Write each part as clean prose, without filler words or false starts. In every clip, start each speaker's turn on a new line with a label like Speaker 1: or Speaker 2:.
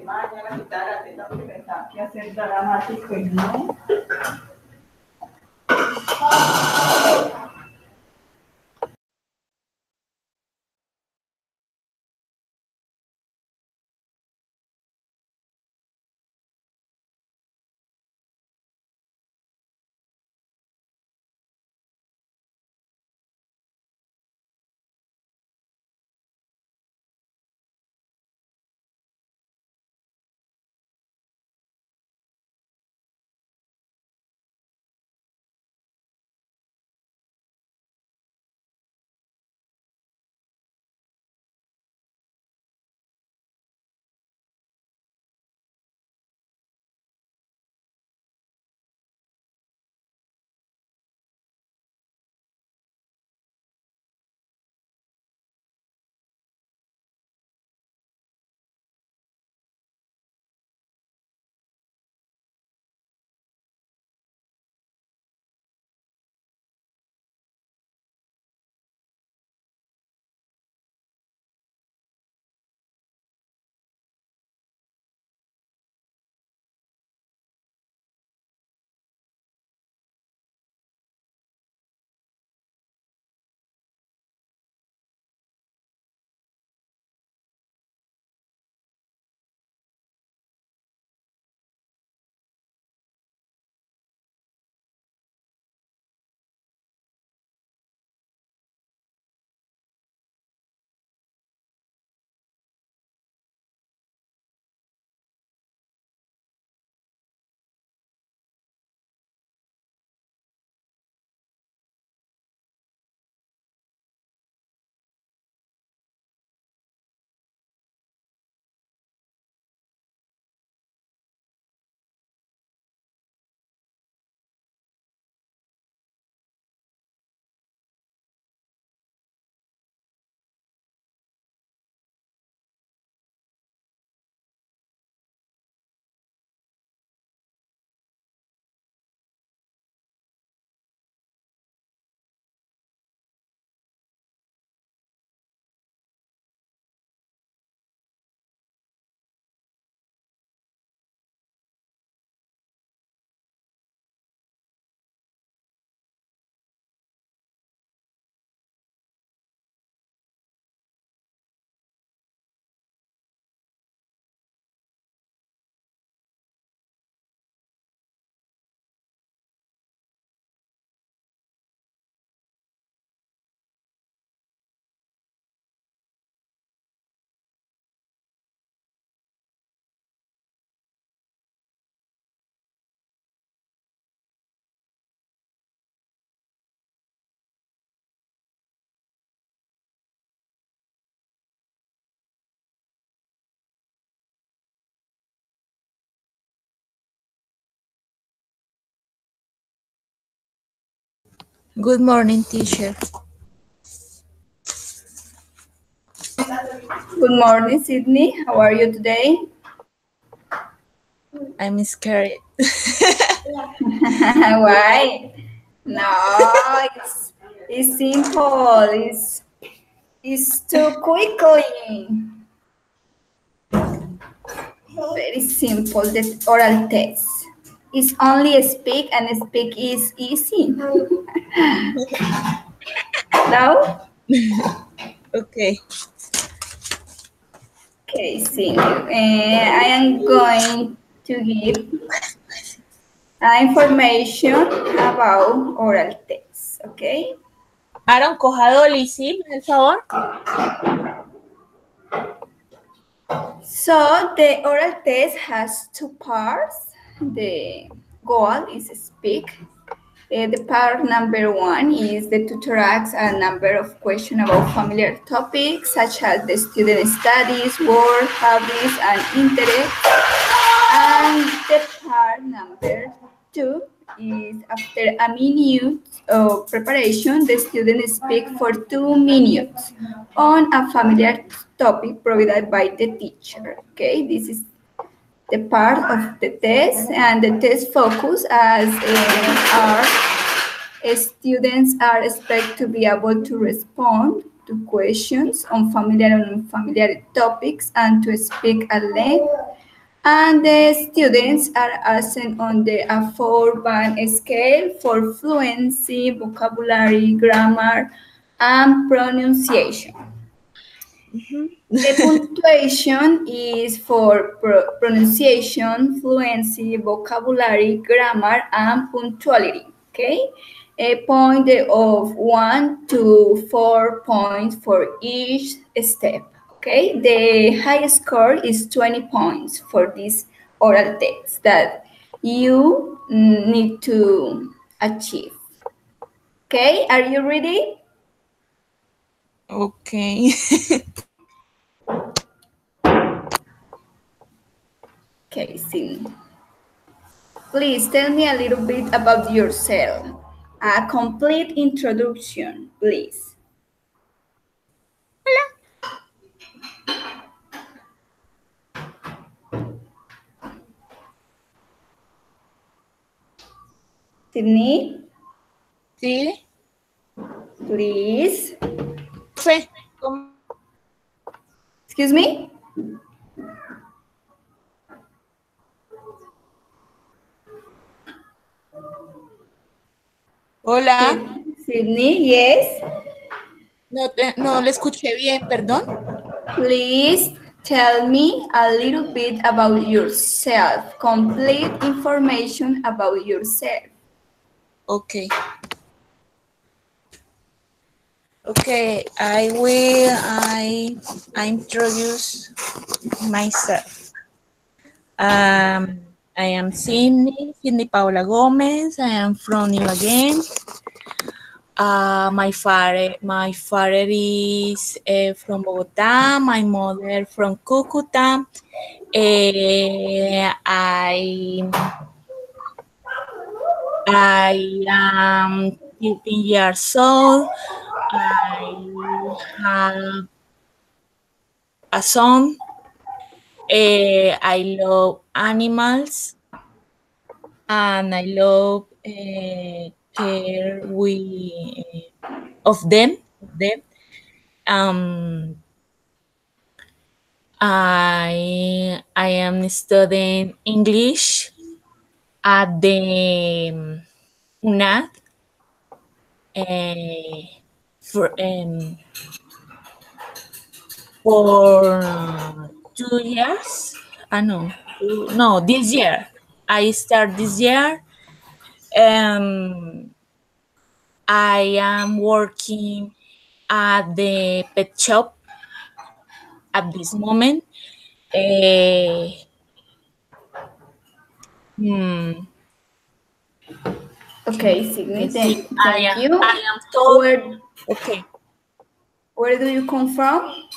Speaker 1: Mañana quitar la pensaba que hacer dramático y no.
Speaker 2: Good morning, teacher.
Speaker 1: Good morning, Sydney. How are you today?
Speaker 2: I'm scared.
Speaker 1: Why? No, it's simple. It's too quickly. Very simple. The oral test. It's only speak, and speak is easy. No?
Speaker 2: Okay.
Speaker 1: Okay, see. I am going to give information about oral tests, okay?
Speaker 2: Aaron, coja a Dolly, ¿sí? Por favor.
Speaker 1: So the oral test has two parts. The goal is speak. The part number one is the tutor asks a number of questions about familiar topics such as the student studies, work, hobbies, and interests. And the part number two is after a minute of preparation, the student speak for 2 minutes on a familiar topic provided by the teacher. Okay, this is the part of the test, and the test focus as our students are expected to be able to respond to questions on familiar and unfamiliar topics and to speak at length. And the students are asked on the 4-band scale for fluency, vocabulary, grammar, and pronunciation. The punctuation is for pronunciation, fluency, vocabulary, grammar, and punctuality. Okay, a point of 1 to 4 points for each step. Okay, the highest score is 20 points for this oral text that you need to achieve. Okay, are you ready?
Speaker 2: Okay.
Speaker 1: Okay, Cindy. Please tell me a little bit about yourself. A complete introduction, please. Sydney,
Speaker 2: Sí.
Speaker 1: please.
Speaker 2: Fe.
Speaker 1: Excuse me?
Speaker 2: Hola.
Speaker 1: Sydney, yes.
Speaker 2: No le escuché bien, perdón.
Speaker 1: Please tell me a little bit about yourself. Complete information about yourself.
Speaker 2: Okay. Okay, I introduce myself. I am Sydney Paula Gomez. I am from Ibagué. My father is from Bogotá. My mother from Cúcuta. I am 15 years old. I have a son. I love animals, and I love care of them. I am studying English at the UNAD for 2 years. No, this year. I start this year. I am working at the pet shop at this moment.
Speaker 1: Okay, Sydney, thank you.
Speaker 2: I am told.
Speaker 1: Okay. Where do you come from?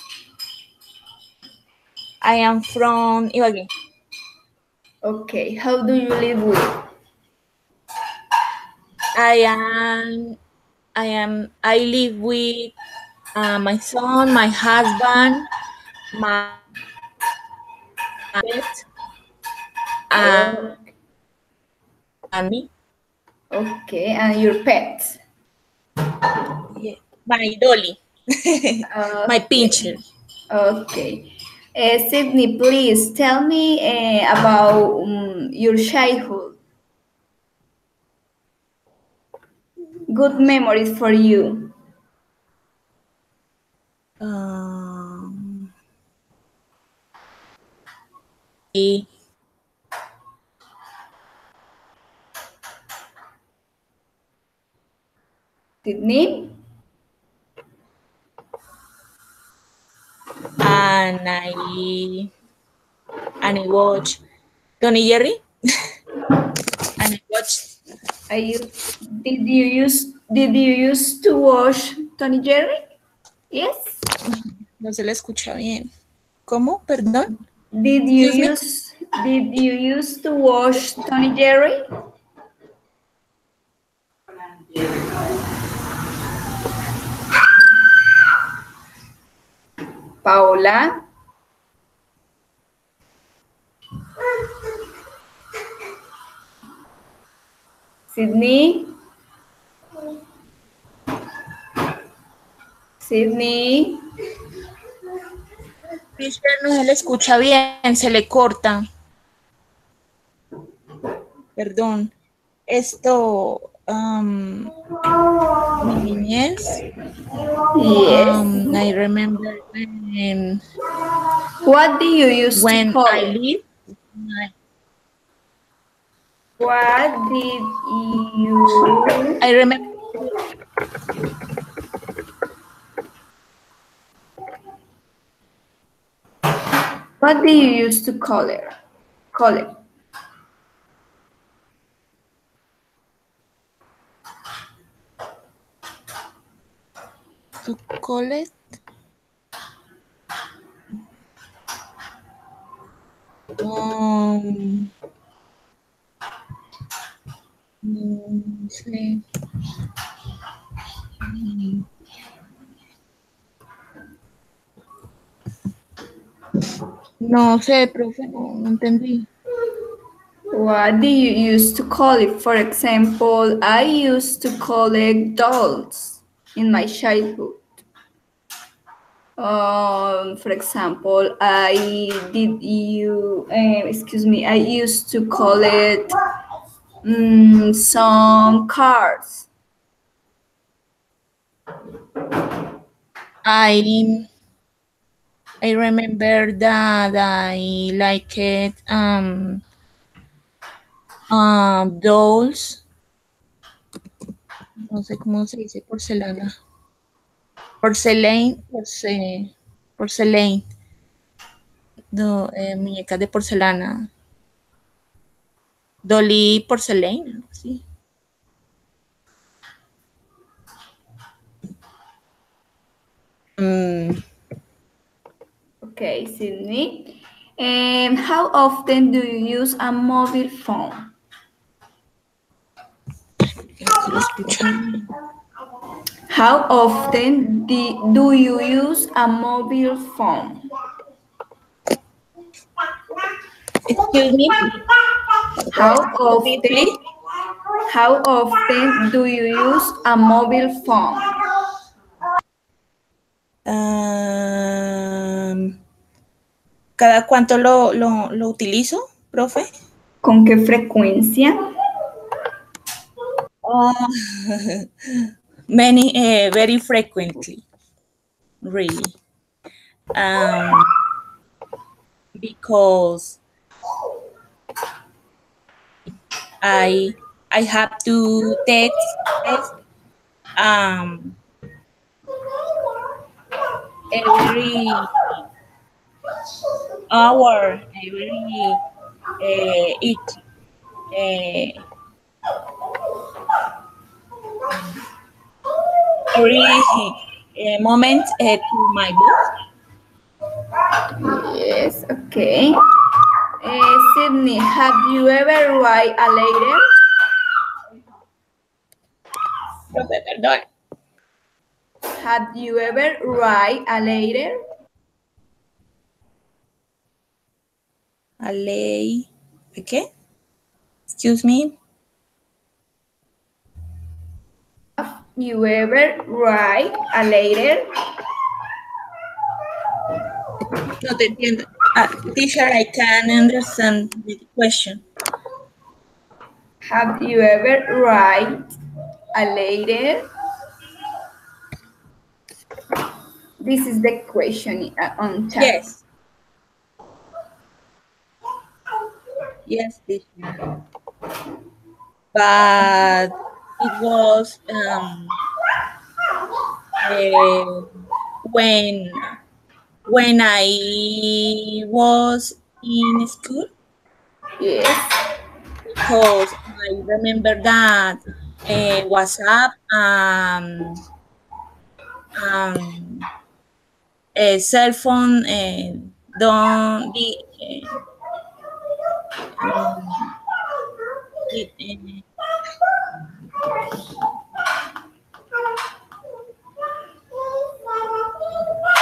Speaker 2: I am from Ibagué.
Speaker 1: Okay, how do you live with?
Speaker 2: I live with my son, my husband, my pet, and me.
Speaker 1: Okay, and your pet?
Speaker 2: Yeah. My dolly, my pincher.
Speaker 1: Okay. Sydney, please tell me about your childhood. Good memories for you. Sydney?
Speaker 2: And I watch Tony Jerry. And I watch.
Speaker 1: Did you used to watch Tony Jerry? Yes.
Speaker 2: No se le escucha bien. ¿Cómo? Perdón.
Speaker 1: Did you used to watch Tony Jerry? Paola. Sydney. Sydney.
Speaker 2: Teacher, no se le escucha bien, se le corta. Perdón. Esto, mi niñez.
Speaker 1: Yes.
Speaker 2: I remember when
Speaker 1: What do you use to
Speaker 2: when
Speaker 1: call
Speaker 2: I
Speaker 1: it?
Speaker 2: live.
Speaker 1: What did you...
Speaker 2: I remember.
Speaker 1: What do you use to call it? Call it.
Speaker 2: To call it. No sé. No sé, profe, no entendí.
Speaker 1: What do you use to call it? For example, I used to collect dolls in my childhood. For example, I used to collect some cards.
Speaker 2: I remember that I liked dolls. No sé cómo se dice porcelana. Porcelain. No, muñecas de porcelana. Dolly porcelain, sí.
Speaker 1: Okay, Sydney. How often do you use a mobile phone? How often do you use a mobile phone?
Speaker 2: Excuse me.
Speaker 1: How often do you use a mobile phone?
Speaker 2: ¿Cada cuánto lo utilizo, profe?
Speaker 1: ¿Con qué frecuencia?
Speaker 2: Very frequently, really. Because I have to text every hour, each every moment to my book.
Speaker 1: Yes, okay. Sydney, have you ever write a letter?
Speaker 2: Profe, perdón.
Speaker 1: Have you ever write a letter?
Speaker 2: A ley. ¿Qué? Excuse me.
Speaker 1: Have you ever write a letter?
Speaker 2: No te entiendo. Teacher, I can understand the question.
Speaker 1: Have you ever write a letter? This is the question on chat.
Speaker 2: Yes. Yes, teacher. But it was when I was in school.
Speaker 1: Yes.
Speaker 2: Because I remember that WhatsApp a cell phone don't be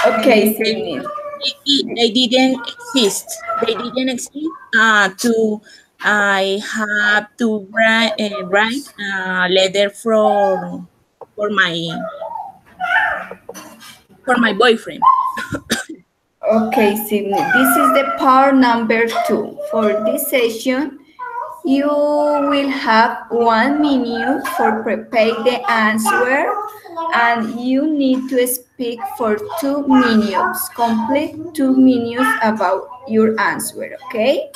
Speaker 1: Okay, Sydney.
Speaker 2: They didn't exist. They didn't exist. I have to write a letter for my for my boyfriend.
Speaker 1: Okay, Sydney. This is the part number 2. For this session, you will have 1 minute for prepare the answer, and you need to speak for 2 minutes. Complete 2 minutes about your answer, okay?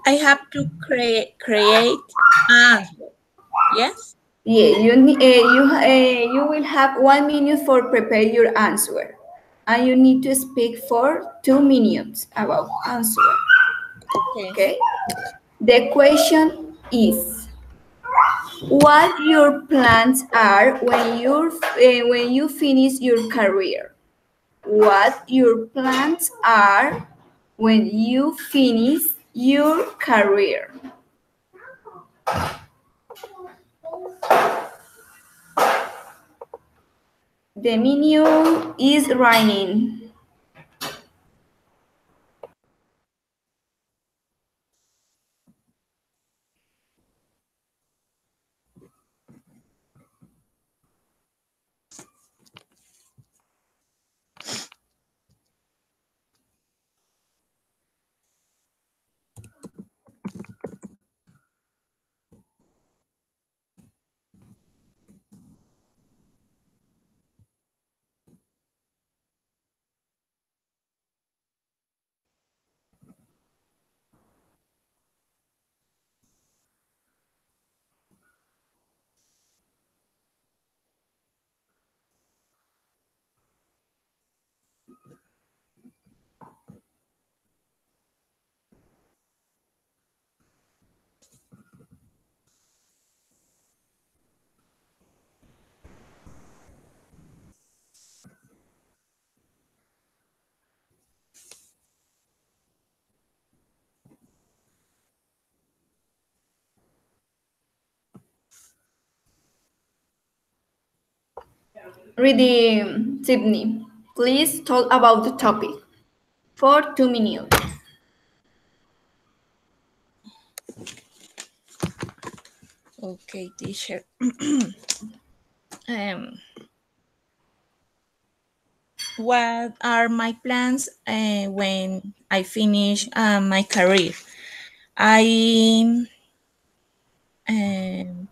Speaker 2: I have to create answer. Yes.
Speaker 1: Yeah, you will have 1 minute for prepare your answer, and you need to speak for 2 minutes about answer.
Speaker 2: Okay.
Speaker 1: Okay. The question is, what your plans are when you finish your career? What your plans are when you finish your career? The menu is running. Reading, Sydney. Please talk about the topic for 2 minutes.
Speaker 2: Okay, teacher. What are my plans when I finish my career? I um,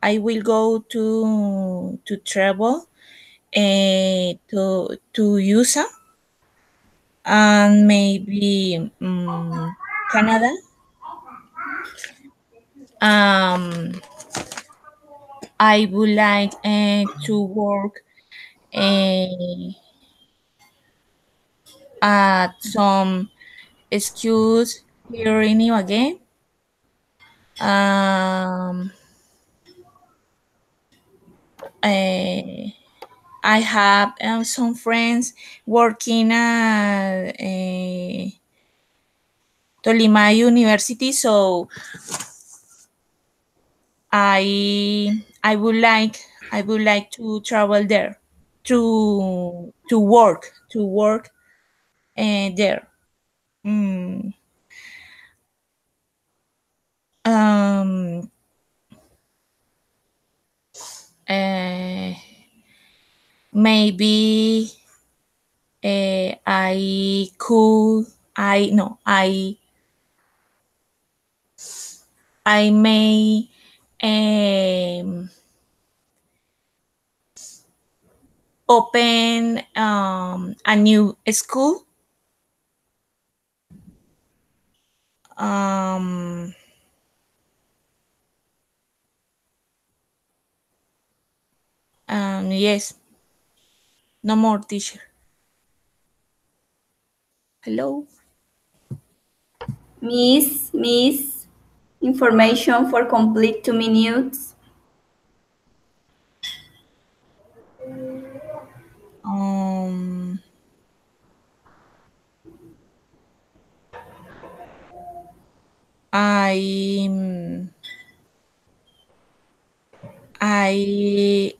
Speaker 2: I will go to travel to USA and maybe Canada. Um, I would like to work at some schools here in New again. Um, I have some friends working at Tolima University, so I would like to travel there to work there. Mm, um, uh, maybe I could I no I may open a new school. Um, yes, no more teacher. Hello.
Speaker 1: Miss, information for complete 2 minutes.
Speaker 2: Um, I I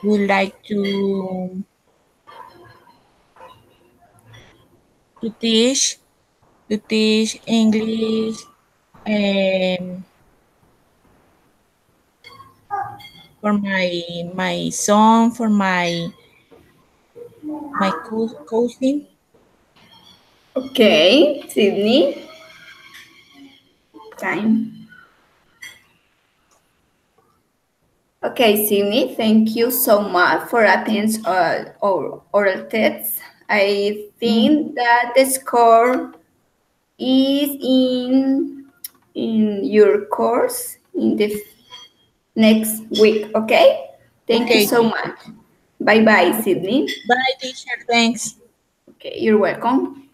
Speaker 2: would like to teach English, um, for my son, for my cousin.
Speaker 1: Okay, Sydney, time. Okay, Sydney, thank you so much for attending our oral tests. I think that the score is in your course in the next week, okay? Thank you
Speaker 2: Okay,
Speaker 1: so
Speaker 2: teacher.
Speaker 1: much. Bye bye, Sydney.
Speaker 2: Bye, teacher. Thanks.
Speaker 1: Okay, you're welcome.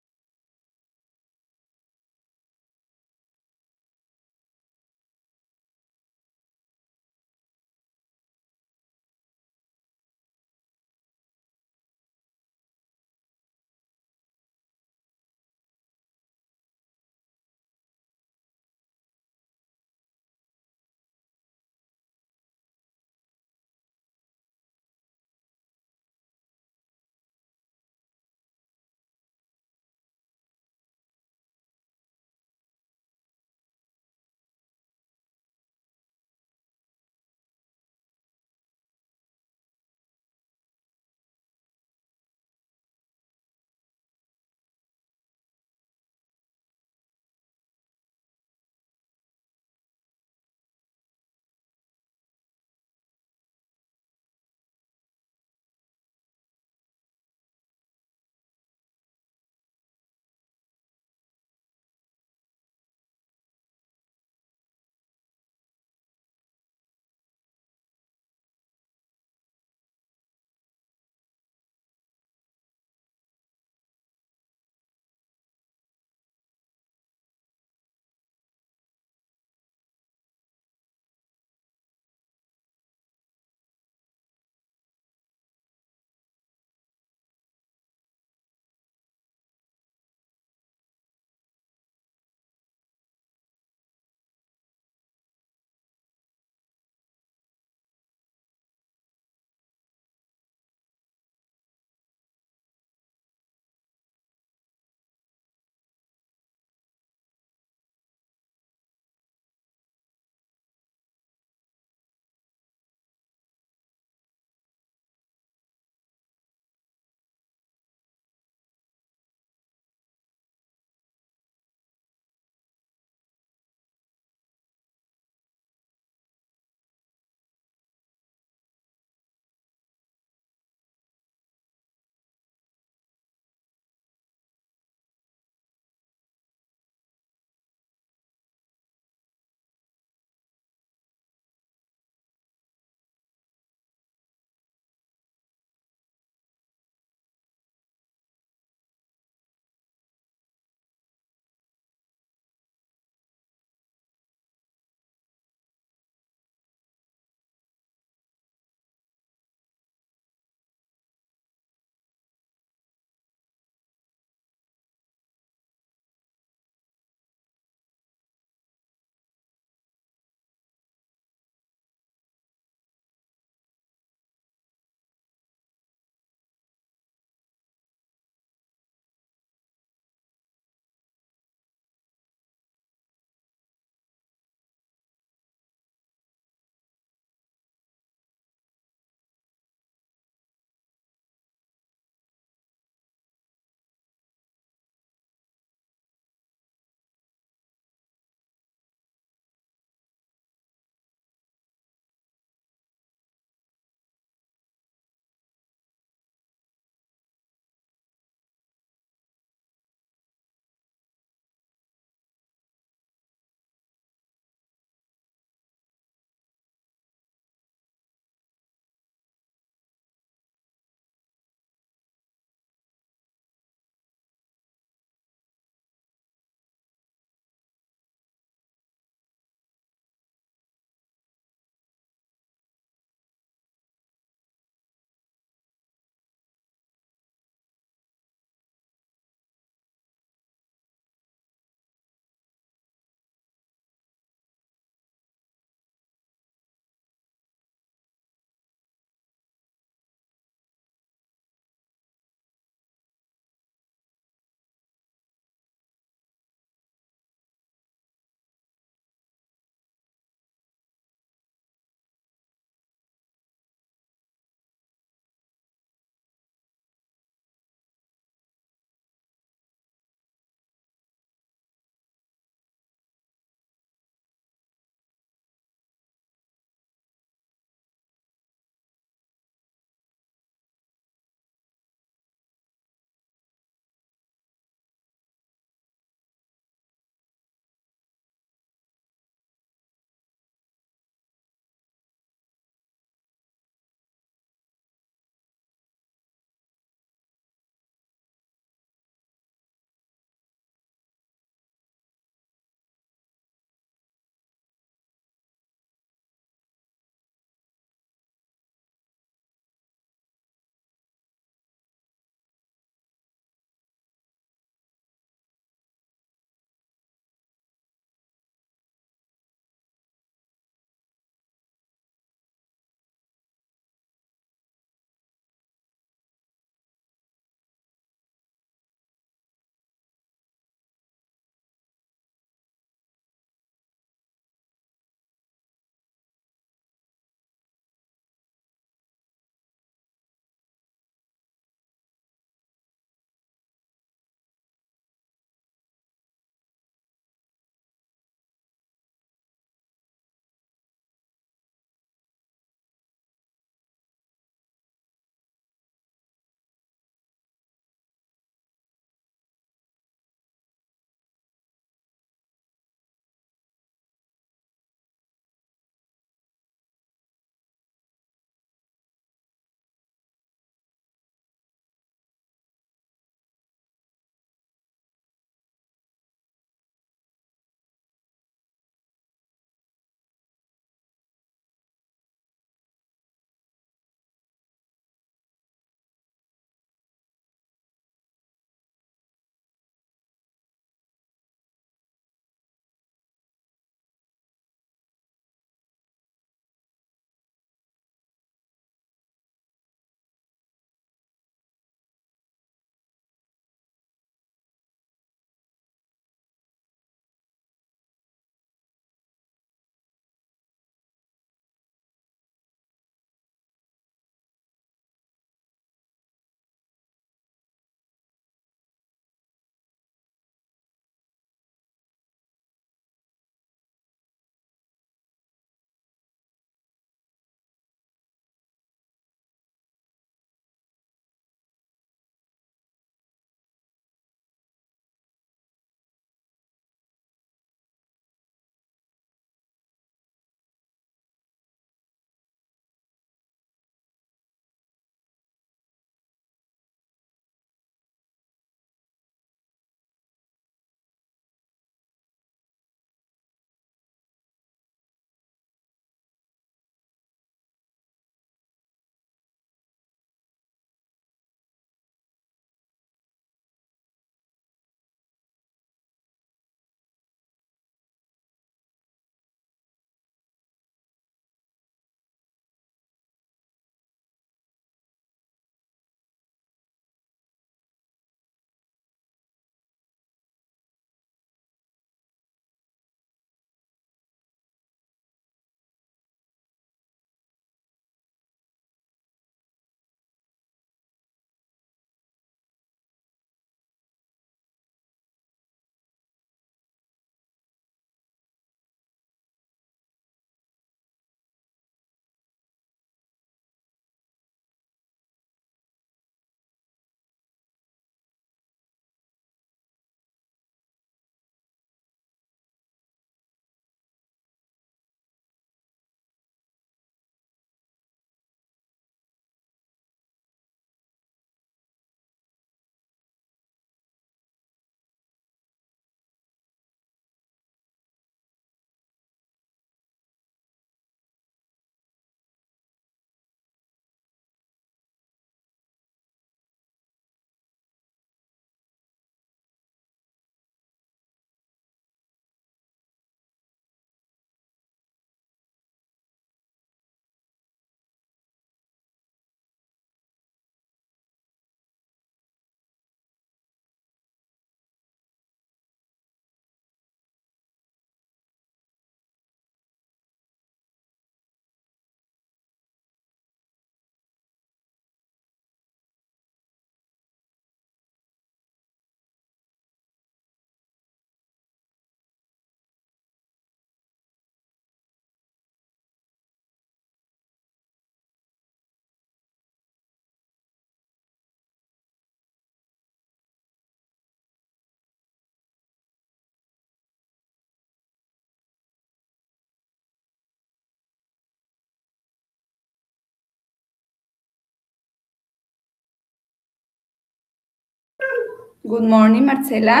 Speaker 1: Good morning, Marcela.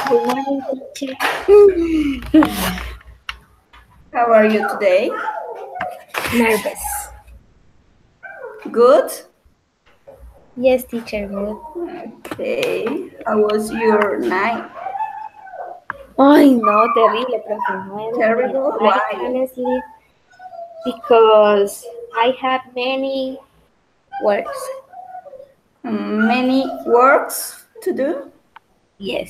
Speaker 3: Good morning, teacher.
Speaker 1: How are you today?
Speaker 3: Nervous.
Speaker 1: Good?
Speaker 3: Yes, teacher, good.
Speaker 1: Okay. How was your night?
Speaker 3: Ay, no, terrible, profe. No,
Speaker 1: Terrible?
Speaker 3: I
Speaker 1: Why?
Speaker 3: can't sleep because I have many works.
Speaker 1: Many works to do?
Speaker 3: Yes.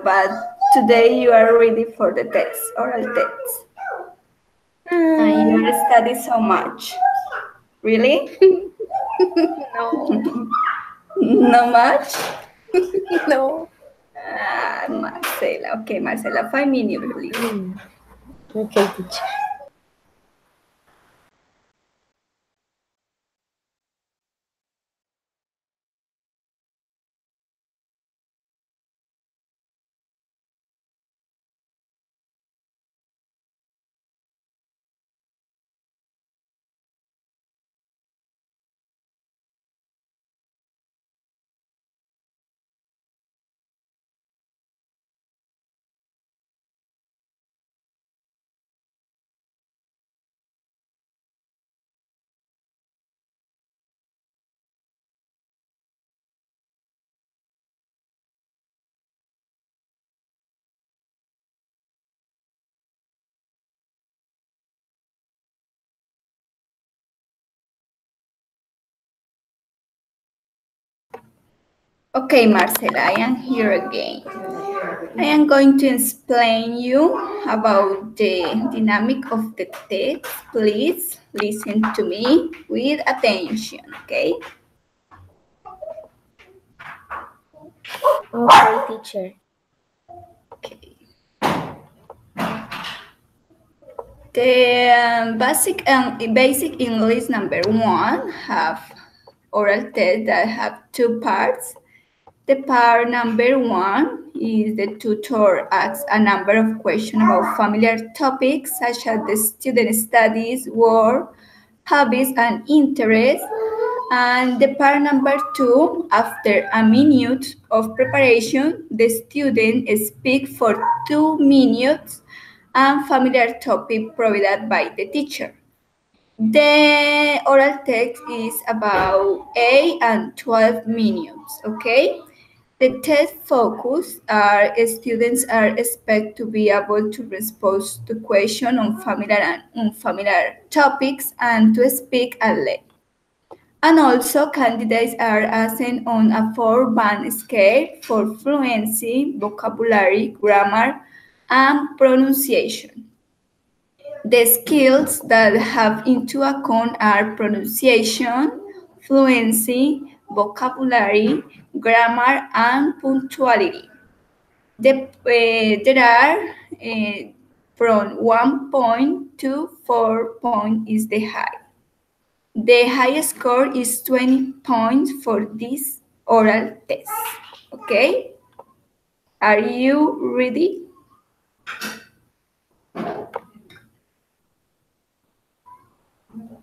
Speaker 1: But today you are ready for the test, oral test. And you study so much. Really?
Speaker 3: No.
Speaker 1: No much?
Speaker 3: No.
Speaker 1: Marcela. Okay, Marcela, 5 minutes, please.
Speaker 3: Okay, teacher.
Speaker 1: Okay, Marcela, I am here again. I am going to explain you about the dynamic of the text. Please listen to me with attention, okay?
Speaker 3: Okay, teacher.
Speaker 1: Okay. The basic English number 1 have oral test that have 2 parts. The part number 1 is the tutor asks a number of questions about familiar topics such as the student studies, work, hobbies, and interests. And the part number 2, after a minute of preparation, the student speaks for 2 minutes and familiar topic provided by the teacher. The oral text is about 8 and 12 minutes, okay? The test focus are students are expected to be able to respond to questions on familiar and unfamiliar topics and to speak at length. And also candidates are assigned on a 4-band scale for fluency, vocabulary, grammar, and pronunciation. The skills that have into account are pronunciation, fluency, vocabulary, grammar, and punctuality. There are from 1 point to 4 point is the high. The highest score is 20 points for this oral test. Okay? Are you ready?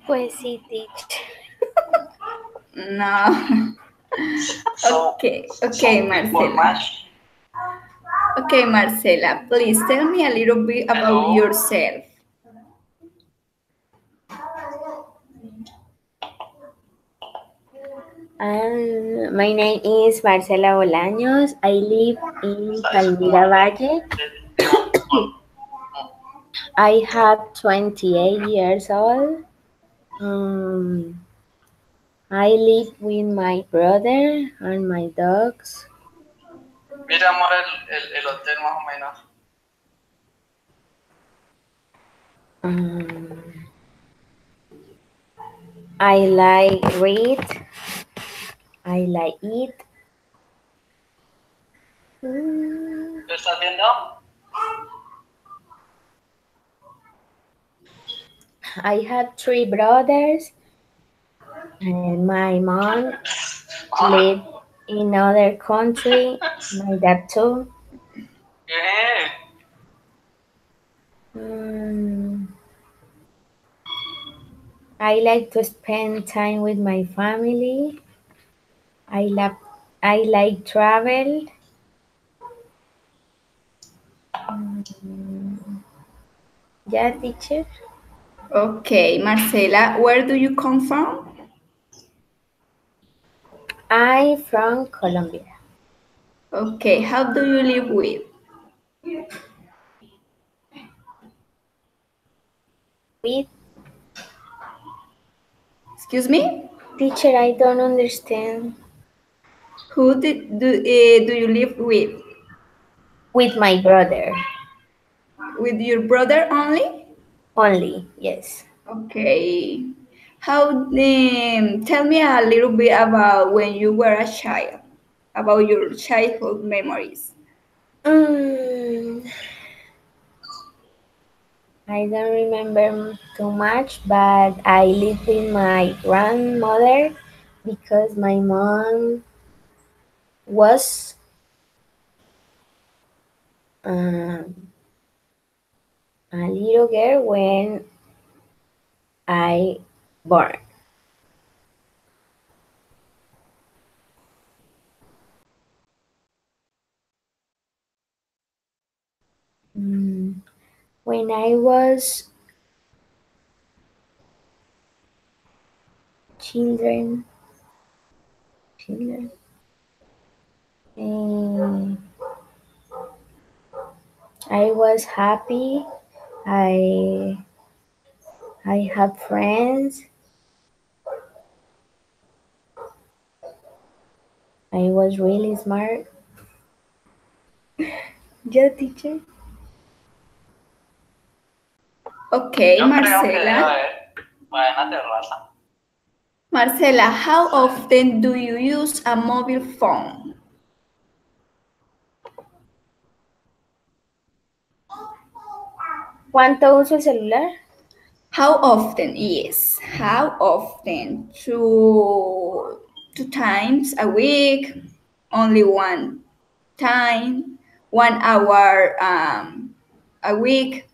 Speaker 3: Pues sí, teacher.
Speaker 1: No. Okay, Marcela. Okay, Marcela, please tell me a little bit about yourself.
Speaker 3: My name is Marcela Bolaños. I live in Palmira Valle. I have 28 years old. I live with my brother and my dogs.
Speaker 4: Mira, amor, el hotel más o menos.
Speaker 3: I like read. I like eat.
Speaker 4: ¿Lo estás viendo?
Speaker 3: I have 3 brothers. And my mom live in another country. My dad too.
Speaker 4: ¿Qué?
Speaker 3: I like to spend time with my family. I like travel. Yeah, teacher.
Speaker 1: Okay, Marcela, where do you come from?
Speaker 3: I'm from Colombia.
Speaker 1: Okay, how do you live with?
Speaker 3: With
Speaker 1: Excuse me?
Speaker 3: teacher, I don't understand.
Speaker 1: Who do you live with?
Speaker 3: With my brother
Speaker 1: With your brother only?
Speaker 3: only. Yes.
Speaker 1: Okay. Tell me a little bit about when you were a child, about your childhood memories.
Speaker 3: I don't remember too much, but I lived with my grandmother because my mom was um, a little girl when I born. When I was children, and I was happy. I I had friends. I was really smart. Yeah, teacher.
Speaker 1: Okay,
Speaker 4: Yo creo que debe
Speaker 1: Marcela.
Speaker 4: haber buena terraza.
Speaker 1: Marcela, how often do you use a mobile phone?
Speaker 3: ¿Cuánto uso el celular?
Speaker 1: How often? Yes. How often? Two times a week? Only one time? 1 hour a week?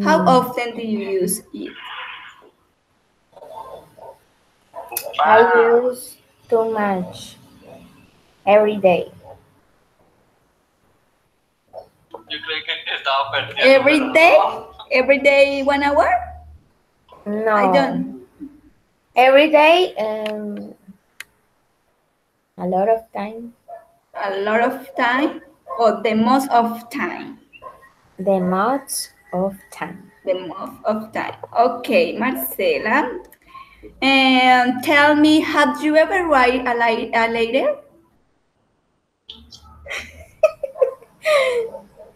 Speaker 1: How often do you use it?
Speaker 3: I use too much every day.
Speaker 4: Yo creí que estaba perdiendo.
Speaker 1: Every
Speaker 4: pero
Speaker 1: day?
Speaker 4: no.
Speaker 1: Every day 1 hour?
Speaker 3: No.
Speaker 1: I don't.
Speaker 3: Every day, a lot of time.
Speaker 1: A lot of time or the most of time?
Speaker 3: The most of time.
Speaker 1: The most of time. Okay, Marcela. And tell me, have you ever write a letter?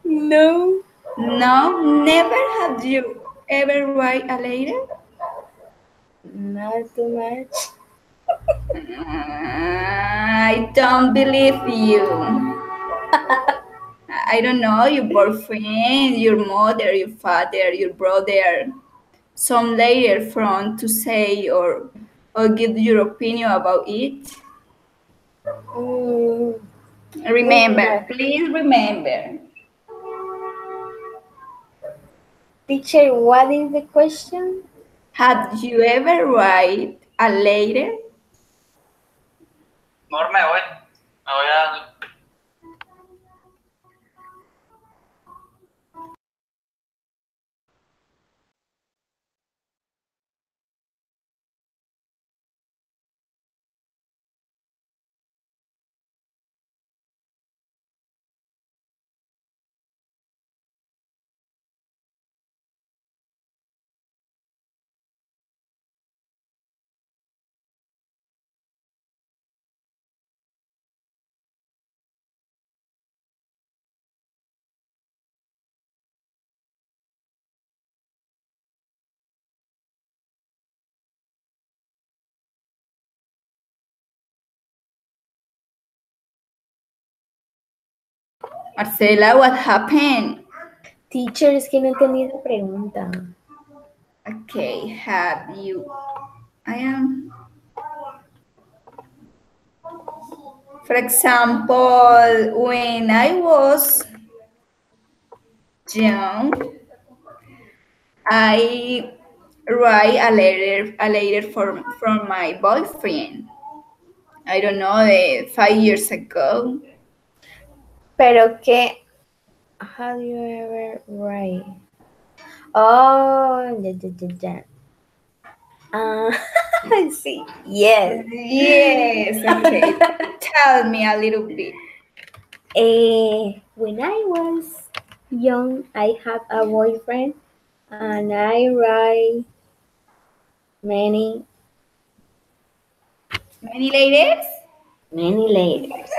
Speaker 3: No.
Speaker 1: No, never have you ever write a letter?
Speaker 3: Not too much.
Speaker 1: I don't believe you. I don't know, your boyfriend, your mother, your father, your brother, some later from to say or give your opinion about it. Remember, please remember.
Speaker 3: Teacher, what is the question?
Speaker 1: Have you ever write a letter?
Speaker 4: Mejor me voy. Me voy a...
Speaker 1: Marcela, what happened?
Speaker 3: Teacher, es que no entendí la pregunta.
Speaker 1: Okay, have you? I am. For example, when I was young, I write a letter from my boyfriend. I don't know, 5 years ago.
Speaker 3: Pero que, how do you ever write? Oh, I see. Yes.
Speaker 1: Yes, okay. Tell me a little bit.
Speaker 3: When I was young, I had a boyfriend, and I write many
Speaker 1: ladies?
Speaker 3: letters.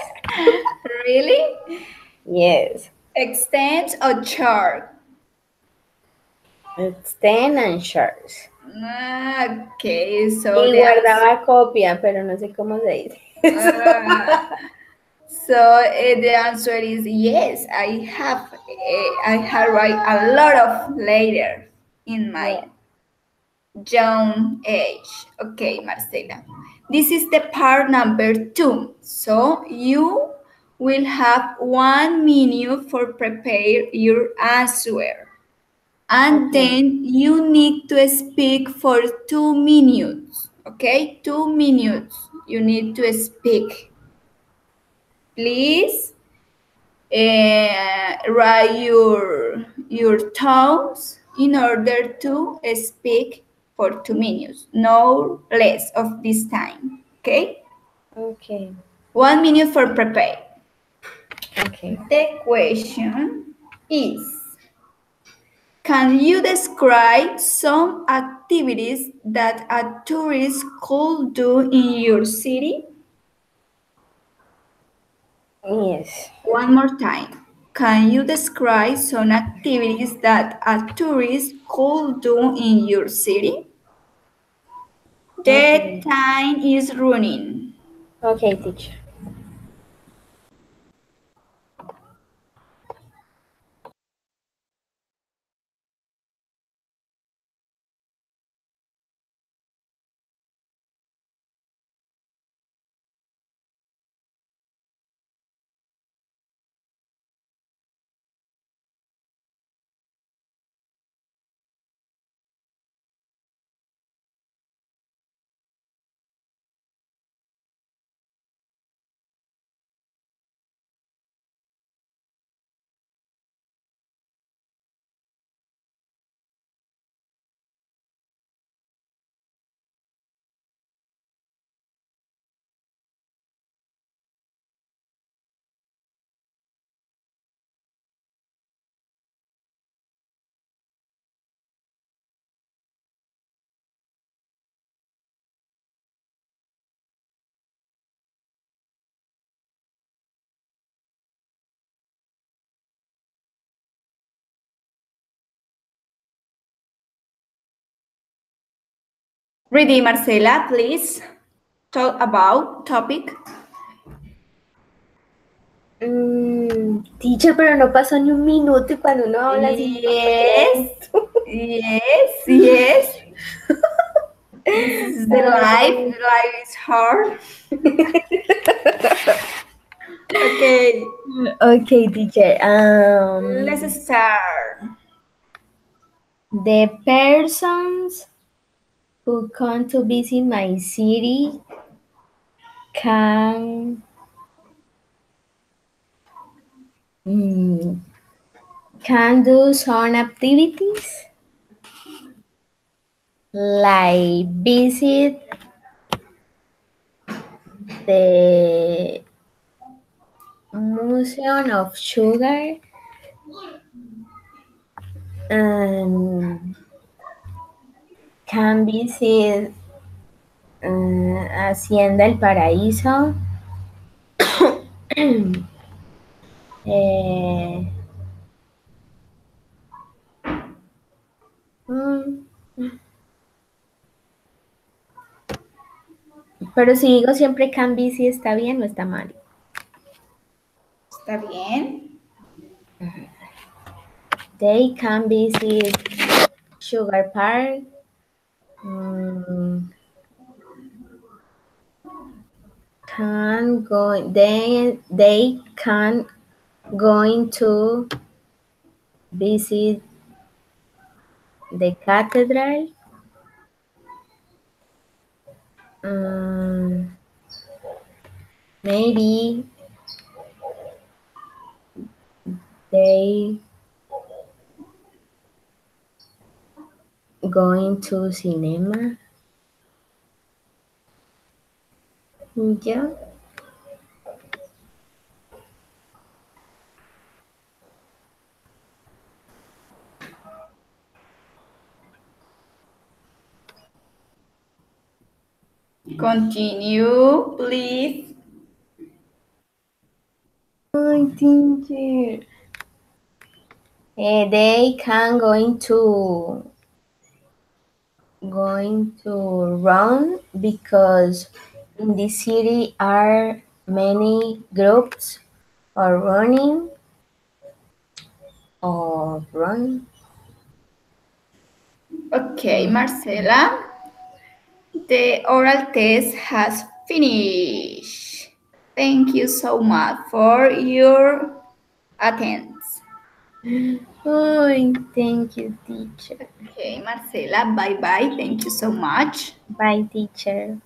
Speaker 1: Really?
Speaker 3: Yes,
Speaker 1: Extend or short?
Speaker 3: it's 10 and shorts.
Speaker 1: Okay, so
Speaker 3: Y
Speaker 1: the answer,
Speaker 3: guardaba copia, pero no sé cómo se dice.
Speaker 1: the answer is yes. I have write a lot of later in my young age. Okay, Marcela. This is the part number 2. So you will have 1 minute for prepare your answer. And
Speaker 3: Okay.
Speaker 1: then you need to speak for 2 minutes. Okay, 2 minutes you need to speak. Please write your tones in order to speak for 2 minutes, no less of this time. Okay?
Speaker 3: Okay.
Speaker 1: 1 minute for prepare.
Speaker 3: Okay.
Speaker 1: The question is, can you describe some activities that a tourist could do in your city?
Speaker 3: Yes.
Speaker 1: One more time. Can you describe some activities that a tourist could do in your city? The
Speaker 3: Okay.
Speaker 1: time is running.
Speaker 3: Okay, teacher.
Speaker 1: Ready, Marcela, please talk about topic.
Speaker 3: Teacher, pero no pasó ni un minuto y cuando uno habla así.
Speaker 1: Yes, yes. This is the life. Life is hard. Okay,
Speaker 3: Okay, teacher.
Speaker 1: let's start.
Speaker 3: The persons who come to visit my city can can do some activities like visit the Museum of Sugar and can visit Hacienda El Paraíso. Eh, mm, pero si digo siempre can visit, ¿está bien o está mal?
Speaker 1: ¿Está bien?
Speaker 3: They can visit Sugar Park. They can going to visit the cathedral. Maybe they going to cinema. Yeah.
Speaker 1: Continue, please.
Speaker 3: Oh, teacher. They can going to run because in the city are many groups or running or run.
Speaker 1: Okay, Marcela, the oral test has finished. Thank you so much for your attendance.
Speaker 3: Oh, thank you, teacher.
Speaker 1: Okay, Marcela, bye-bye. Thank you so much.
Speaker 3: Bye, teacher.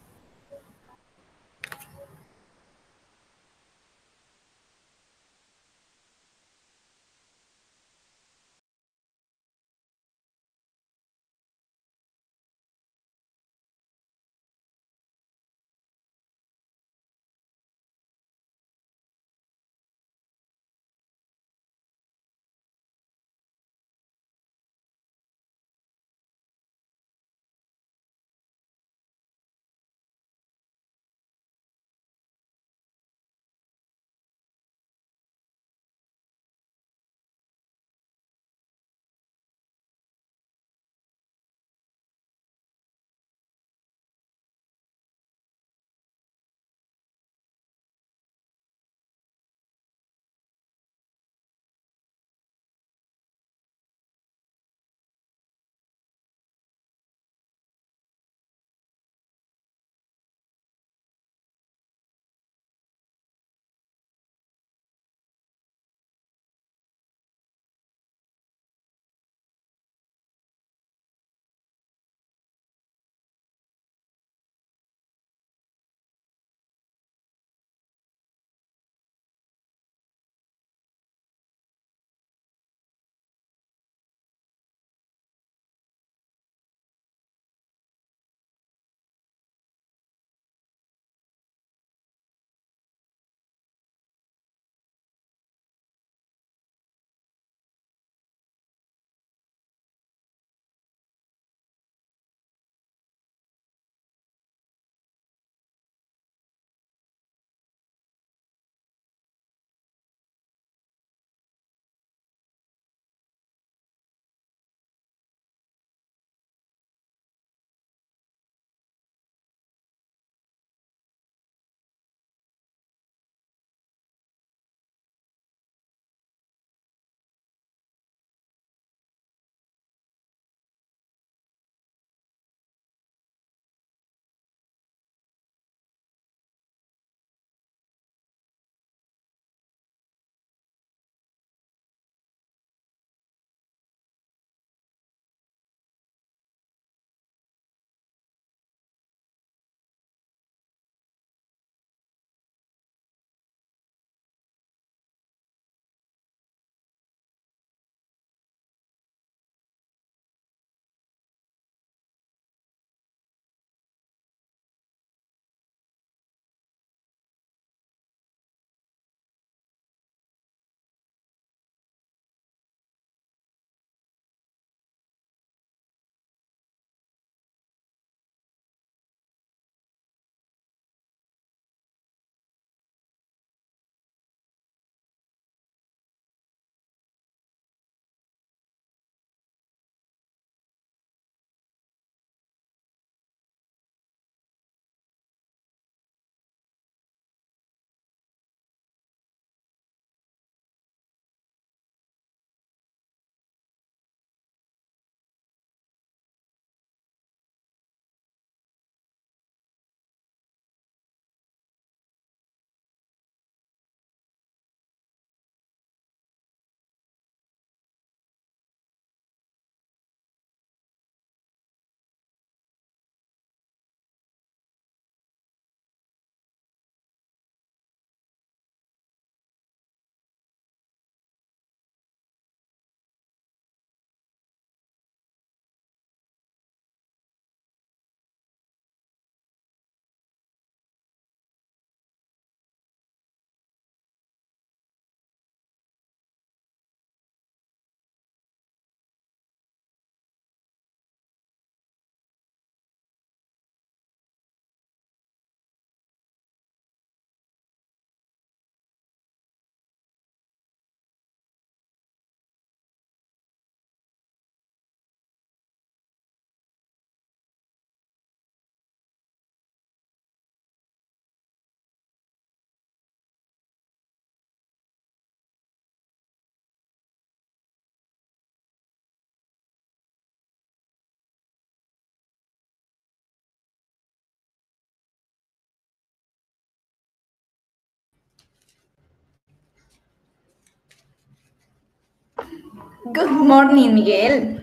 Speaker 1: Good morning, Miguel.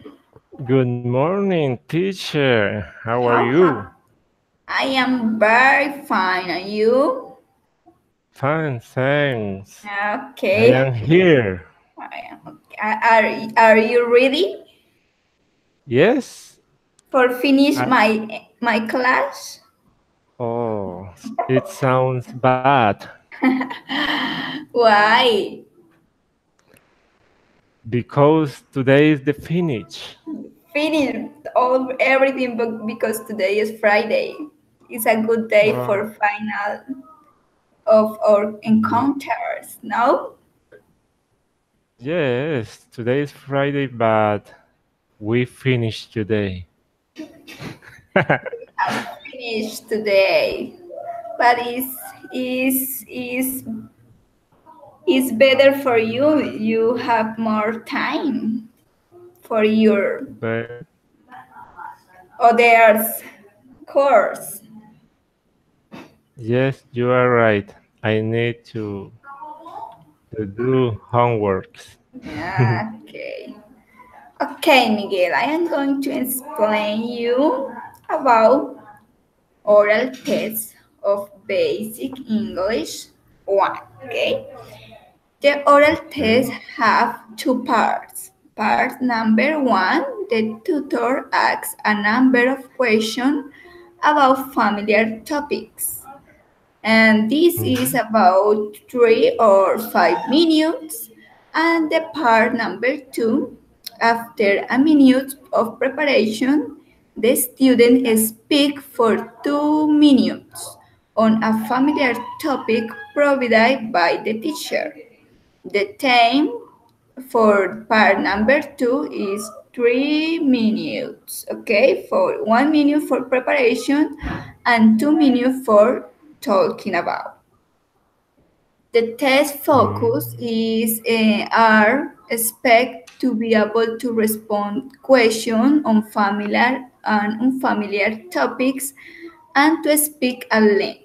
Speaker 5: Good morning, teacher. How are
Speaker 1: How
Speaker 5: you?
Speaker 1: I am very fine. And you?
Speaker 5: Fine, thanks. I
Speaker 1: Okay.
Speaker 5: am here.
Speaker 1: Are you ready
Speaker 5: Yes?
Speaker 1: for finish
Speaker 5: I-
Speaker 1: my class?
Speaker 5: Oh, it sounds bad
Speaker 1: Why?
Speaker 5: because today is the finish.
Speaker 1: Finish everything because today is Friday. It's a good day
Speaker 5: Oh,
Speaker 1: for final of our encounters. No?
Speaker 5: yes, today is Friday, but we finished today.
Speaker 1: Finish today. But is better for you. You have more time for your
Speaker 5: But
Speaker 1: others course.
Speaker 5: yes, you are right. I need to do homeworks.
Speaker 1: Okay. Okay, Miguel, I am going to explain you about oral tests of basic English 1. Okay. The oral tests
Speaker 5: Okay.
Speaker 1: have two parts. Part number 1, the tutor asks a number of questions about familiar topics. And this is
Speaker 5: Mhm.
Speaker 1: about 3 or 5 minutes. And the part number 2, after a minute of preparation, the student speaks for 2 minutes on a familiar topic provided by the teacher. The time for part number 2 is 3 minutes. Okay, for 1 minute for preparation and 2 minutes for talking about. The test focus
Speaker 5: Mm.
Speaker 1: is are expect to be able to respond questions on familiar and unfamiliar topics and to speak at length.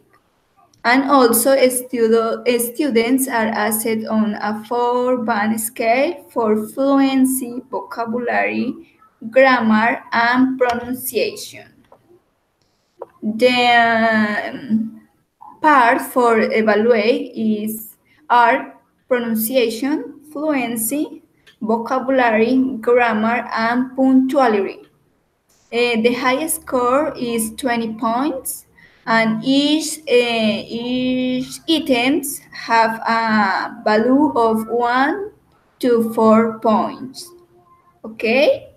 Speaker 1: And also, students are assessed on a 4-band scale for fluency, vocabulary, grammar, and pronunciation. The part for evaluate are pronunciation, fluency, vocabulary, grammar, and punctuality. The highest score is 20 points, and each items have a value of 1 to 4 points. Okay,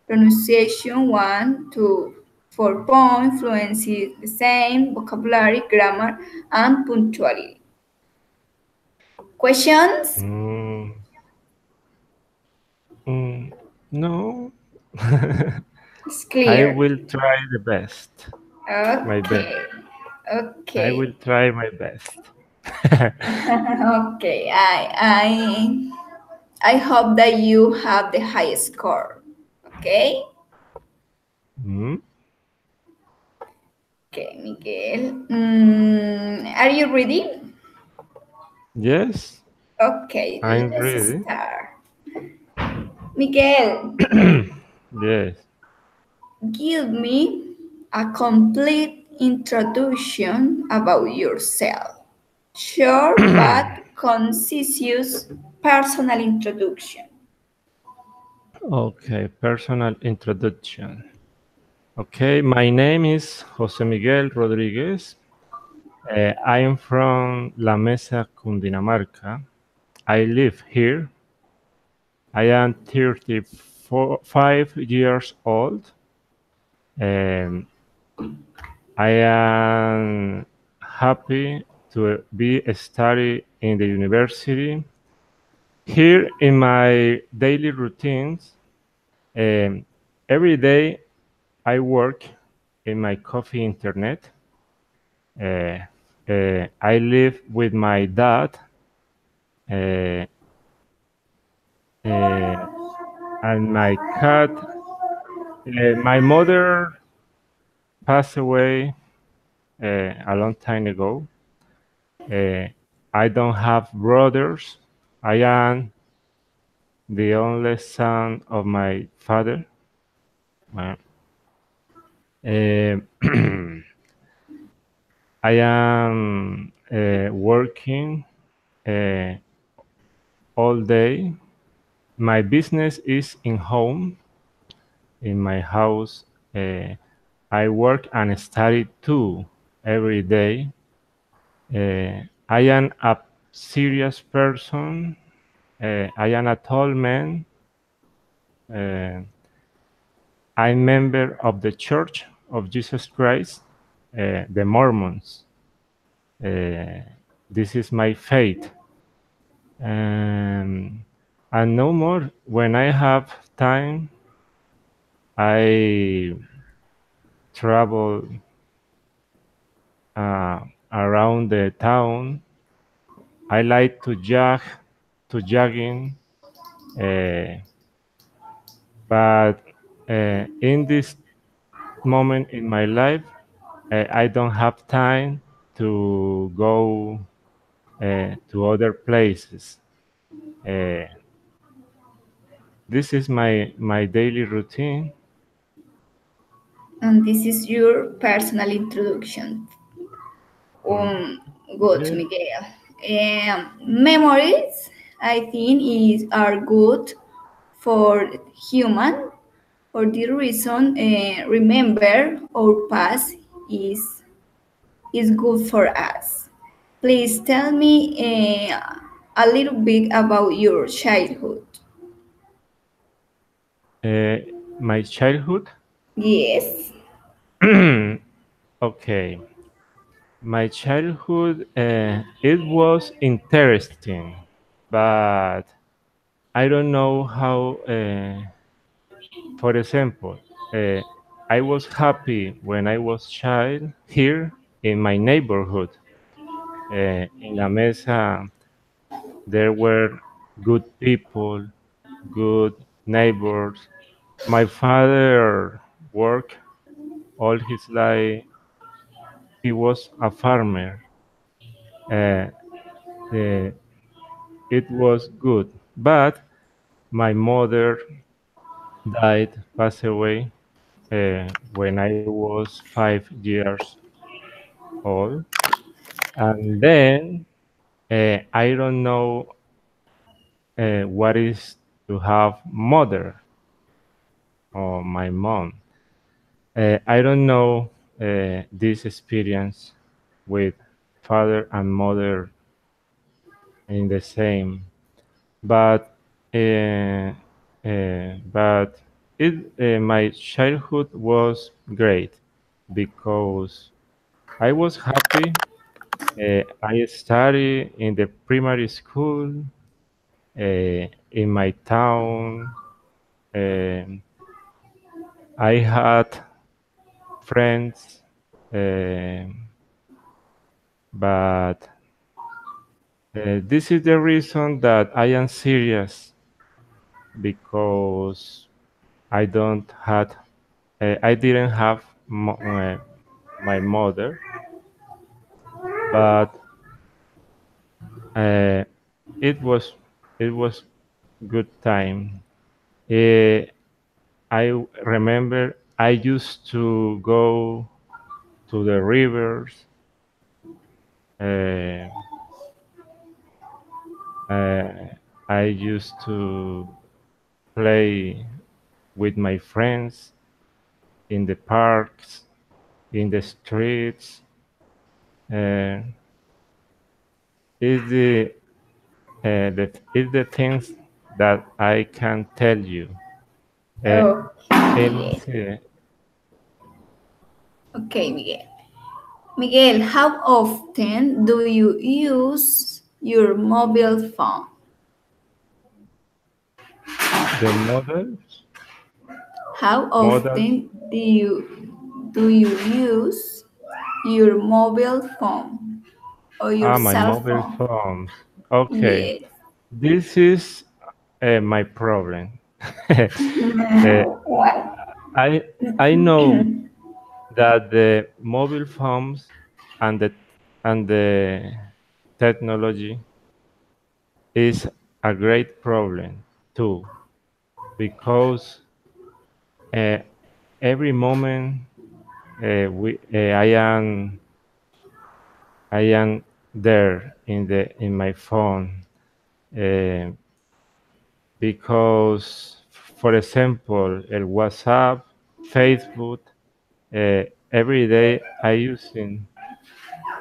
Speaker 1: pronunciation 1 to 4 points, fluency the same, vocabulary, grammar, and punctuality. Questions?
Speaker 5: Mm. Mm. No.
Speaker 1: It's
Speaker 5: I
Speaker 1: clear.
Speaker 5: will try the best. My best.
Speaker 1: Okay.
Speaker 5: I
Speaker 1: Okay.
Speaker 5: will try my best.
Speaker 1: Okay. I hope that you have the highest score. Okay.
Speaker 5: Mm.
Speaker 1: Okay, Miguel. Are you ready?
Speaker 5: Yes,
Speaker 1: Okay,
Speaker 5: I'm
Speaker 1: let's
Speaker 5: ready.
Speaker 1: start. Miguel,
Speaker 5: Yes.
Speaker 1: give me a complete introduction about yourself. Short but concise personal introduction.
Speaker 5: Okay, personal introduction. Okay, my name is Jose Miguel Rodriguez. I am from La Mesa, Cundinamarca. I live here. I am 35 years old. Um, I am happy to be study in the university. Here in my daily routines, every day I work in my coffee internet. Uh, I live with my dad uh, and my cat. My mother passed away a long time ago. Uh, I don't have brothers. I am the only son of my father. Well, I am working all day. My business is in home, in my house. I work and study too every day. I am a serious person. I am a tall man. I'm member of the Church of Jesus Christ, the Mormons. This is my faith. And no more, when I have time, I travel around the town. I like to jogging, but in this moment in my life, I don't have time to go to other places. This is my daily routine.
Speaker 1: And this is your personal introduction. Good,
Speaker 5: Yeah.
Speaker 1: Miguel. Memories, I think, are good for human. For the reason, remember our past is good for us. Please tell me a little bit about your childhood.
Speaker 5: My childhood.
Speaker 1: Yes.
Speaker 5: Okay. My childhood, it was interesting, but I don't know how. For example, I was happy when I was child here in my neighborhood. In La Mesa, there were good people, good neighbors. My father worked all his life. He was a farmer. Uh, uh, it was good, but my mother died, passed away when I was 5 years old, and then I don't know what is to have mother or my mom. I don't know this experience with father and mother in the same, but but my childhood was great because I was happy. I studied in the primary school in my town. Um I had friends, but this is the reason that I am serious because I don't had I didn't have my mother, but uh, it was it was good time. Uh, I remember I used to go to the rivers. Uh, I used to play with my friends in the parks, in the streets. Uh, is the things that I can tell you. In,
Speaker 1: Okay. Okay, Miguel. Miguel, how often do you use your mobile phone?
Speaker 5: the models,
Speaker 1: How
Speaker 5: models,
Speaker 1: often do you use your mobile phone or your
Speaker 5: my
Speaker 1: cell
Speaker 5: mobile
Speaker 1: phone?
Speaker 5: phones. Okay,
Speaker 1: Yes.
Speaker 5: this is my problem. Uh, I I know that the mobile phones and the technology is a great problem too, because uh, every moment I am there in my phone, uh, because, for example, el WhatsApp, Facebook, every day I using,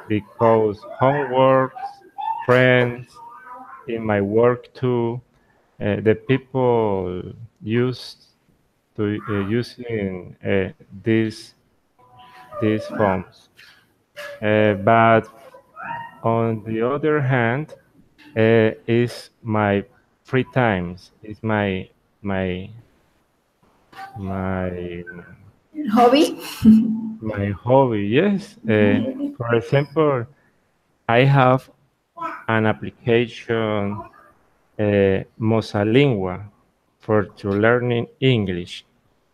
Speaker 5: because homework, friends, in my work too, the people used to using these phones. But on the other hand, is my free times, is my my
Speaker 1: Hobby?
Speaker 5: my hobby. Yes. For example, I have an application, Mosalingua, for to learning English.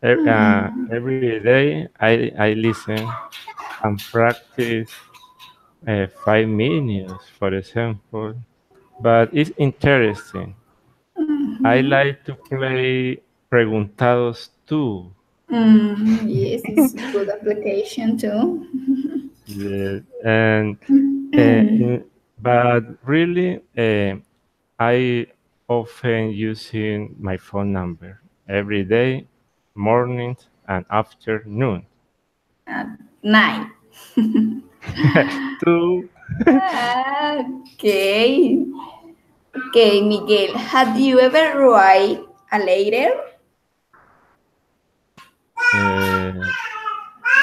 Speaker 5: Every day I listen and practice 5 minutes, for example. But it's interesting. I like to play Preguntados too.
Speaker 1: Yes, it's a good application too.
Speaker 5: Yeah, and but really, I often using my phone number every day, morning and afternoon.
Speaker 1: Nine.
Speaker 5: To
Speaker 1: Okay. Okay, Miguel, have you ever write a letter?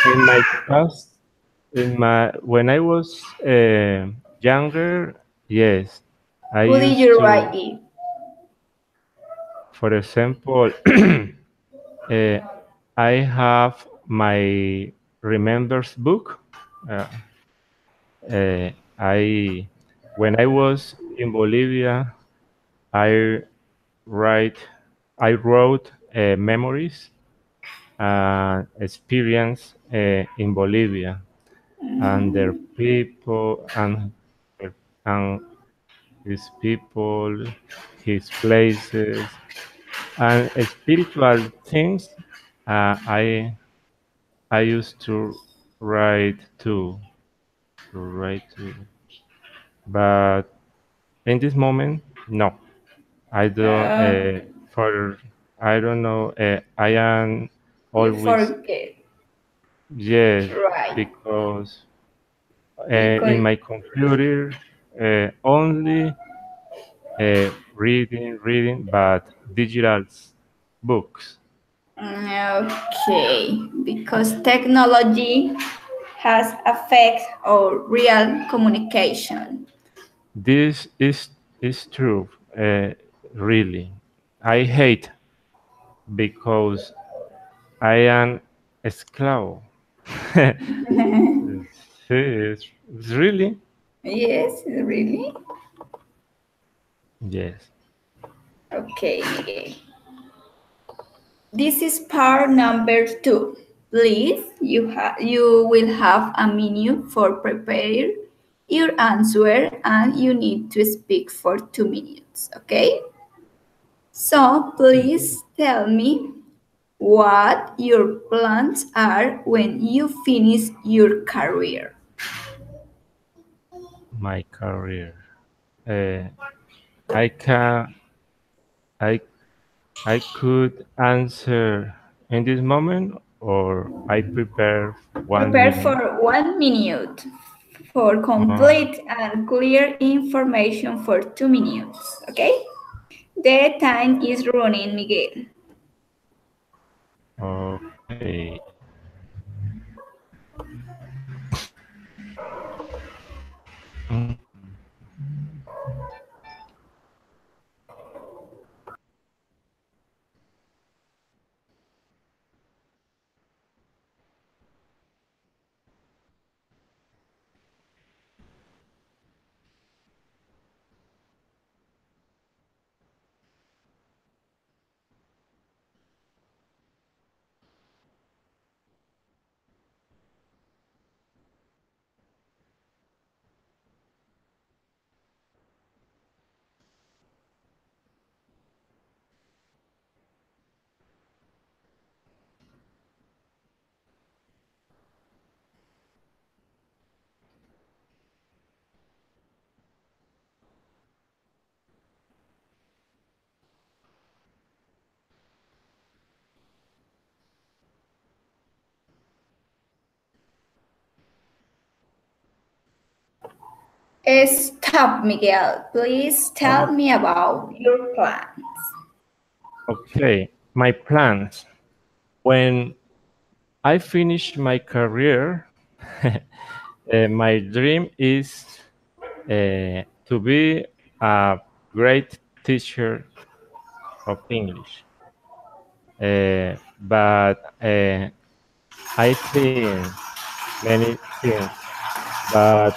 Speaker 5: in my past, in my when I was younger, yes, I
Speaker 1: Who did
Speaker 5: used
Speaker 1: you write
Speaker 5: to,
Speaker 1: it?
Speaker 5: for example, uh, I have my remembers book. Uh, I when I was in Bolivia, I write I wrote memories and experience in Bolivia, and their people and his people, his places, and spiritual things. I used to write too, but in this moment, no, I don't.
Speaker 1: Uh,
Speaker 5: For I don't know. I am
Speaker 1: you
Speaker 5: always,
Speaker 1: forget.
Speaker 5: yes,
Speaker 1: Right.
Speaker 5: because in
Speaker 1: Because
Speaker 5: my computer only reading, but digital books.
Speaker 1: okay, because technology has affect our real communication.
Speaker 5: This is true. Really, I hate, because I am esclavo. It's really,
Speaker 1: Yes, really?
Speaker 5: yes.
Speaker 1: Okay, Miguel. This is part number 2. Please, you will have a minute for prepare your answer and you need to speak for 2 minutes, okay? So please tell me what your plans are when you finish your career.
Speaker 5: My career. Uh, I can I I could answer in this moment, or I prepare one
Speaker 1: Prepare
Speaker 5: minute.
Speaker 1: for 1 minute for
Speaker 5: Uh,
Speaker 1: complete and clear information for 2 minutes, okay? The time is running, Miguel.
Speaker 5: okay. Mm,
Speaker 1: Stop, Miguel. Please tell me about your plans.
Speaker 5: Okay, my plans. When I finish my career, my dream is to be a great teacher of English. But I think many things. But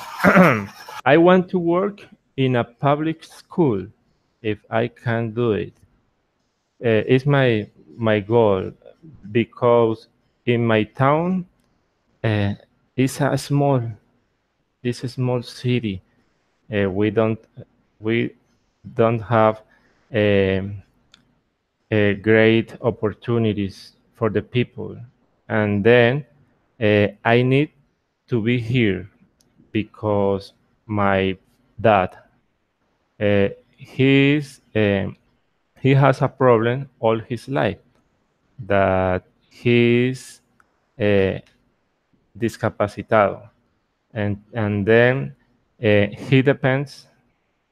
Speaker 5: I want to work in a public school if I can do it. It's my goal because in my town uh, it's a small city. We don't have um, great opportunities for the people, and then I need to be here because my dad uh, he's he has a problem all his life that he's uh, discapacitado, and then he depends,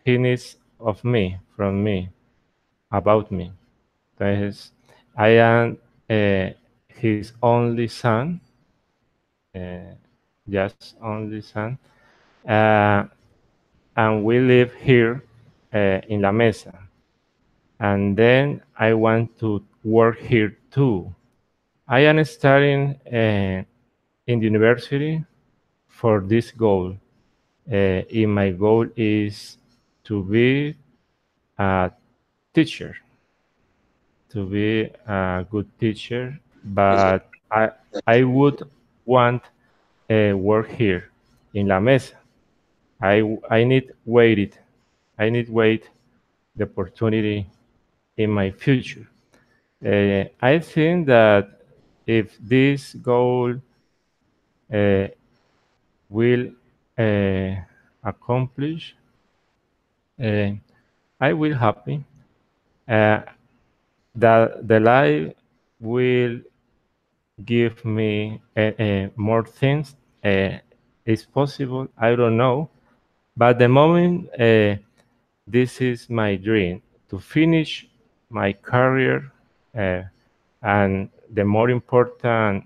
Speaker 5: he needs of me, from me, about me. Entonces, I am his only son, uh, just only son, uh, and we live here in La Mesa. And then I want to work here too. I am studying in the university for this goal. And my goal is to be a teacher, to be a good teacher, but I would want work here in La Mesa. I need wait the opportunity in my future. I think that if this goal uh, will accomplish, uh, I will happy. Uh, that the life will give me more things. It's possible. I don't know, but the moment this is my dream to finish my career, and the more important,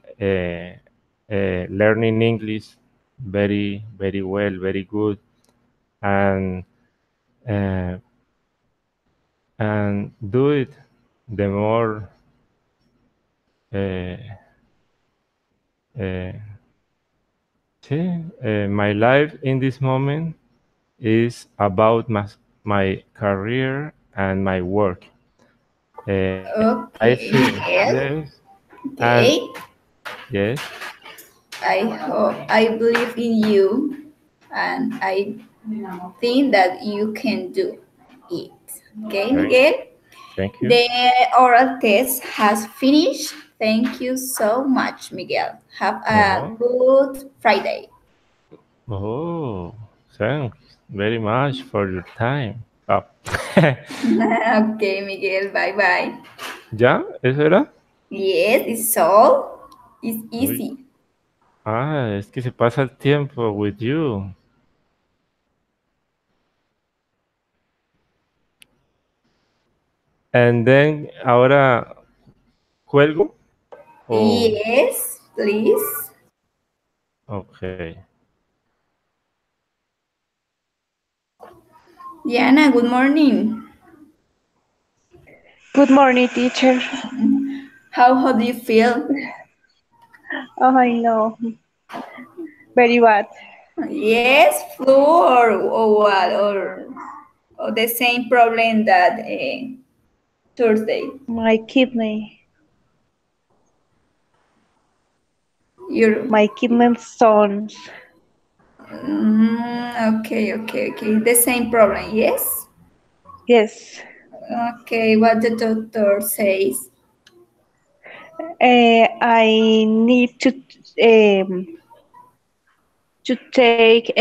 Speaker 5: learning English very well, very good, and uh, and do it the more uh, uh, my life in this moment is about my career and my work. I
Speaker 1: Okay,
Speaker 5: think
Speaker 1: Miguel.
Speaker 5: yes, and
Speaker 1: Okay.
Speaker 5: yes.
Speaker 1: I believe in you, and I think that you can do it. Okay,
Speaker 5: Very,
Speaker 1: Miguel?
Speaker 5: thank you.
Speaker 1: The oral test has finished. Thank you so much, Miguel. Have a
Speaker 5: Oh,
Speaker 1: good Friday.
Speaker 5: oh, thanks very much for your time. Oh.
Speaker 1: Okay, Miguel, bye bye.
Speaker 5: ¿Ya? ¿Eso era?
Speaker 1: Yes, it's all. It's
Speaker 5: Uy.
Speaker 1: easy.
Speaker 5: Ah, es que se pasa el tiempo with you. And then, ahora, ¿cuelgo? Oh,
Speaker 1: Yes, please.
Speaker 5: okay.
Speaker 1: Diana, good morning.
Speaker 6: Good morning, teacher.
Speaker 1: How do you feel?
Speaker 6: Oh, I know. Very bad.
Speaker 1: Yes, flu or what? Or the same problem that Thursday?
Speaker 6: My kidney.
Speaker 1: Your
Speaker 6: My kidney stones.
Speaker 1: okay. The same problem, yes?
Speaker 6: Yes.
Speaker 1: Okay, what the doctor says.
Speaker 6: I need to take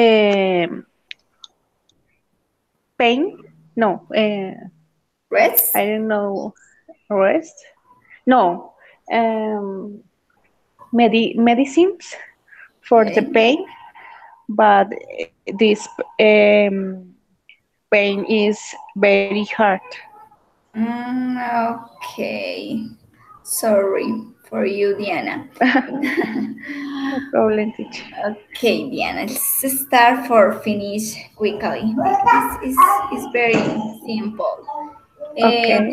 Speaker 6: pain. No.
Speaker 1: Rest?
Speaker 6: I don't know. Rest. No. Medicines for the
Speaker 1: Okay.
Speaker 6: pain, but this pain is very hard.
Speaker 1: Okay. Sorry for you, Diana.
Speaker 6: No problem, teacher.
Speaker 1: Okay, Diana, let's start for finish quickly. This is very simple.
Speaker 6: Okay.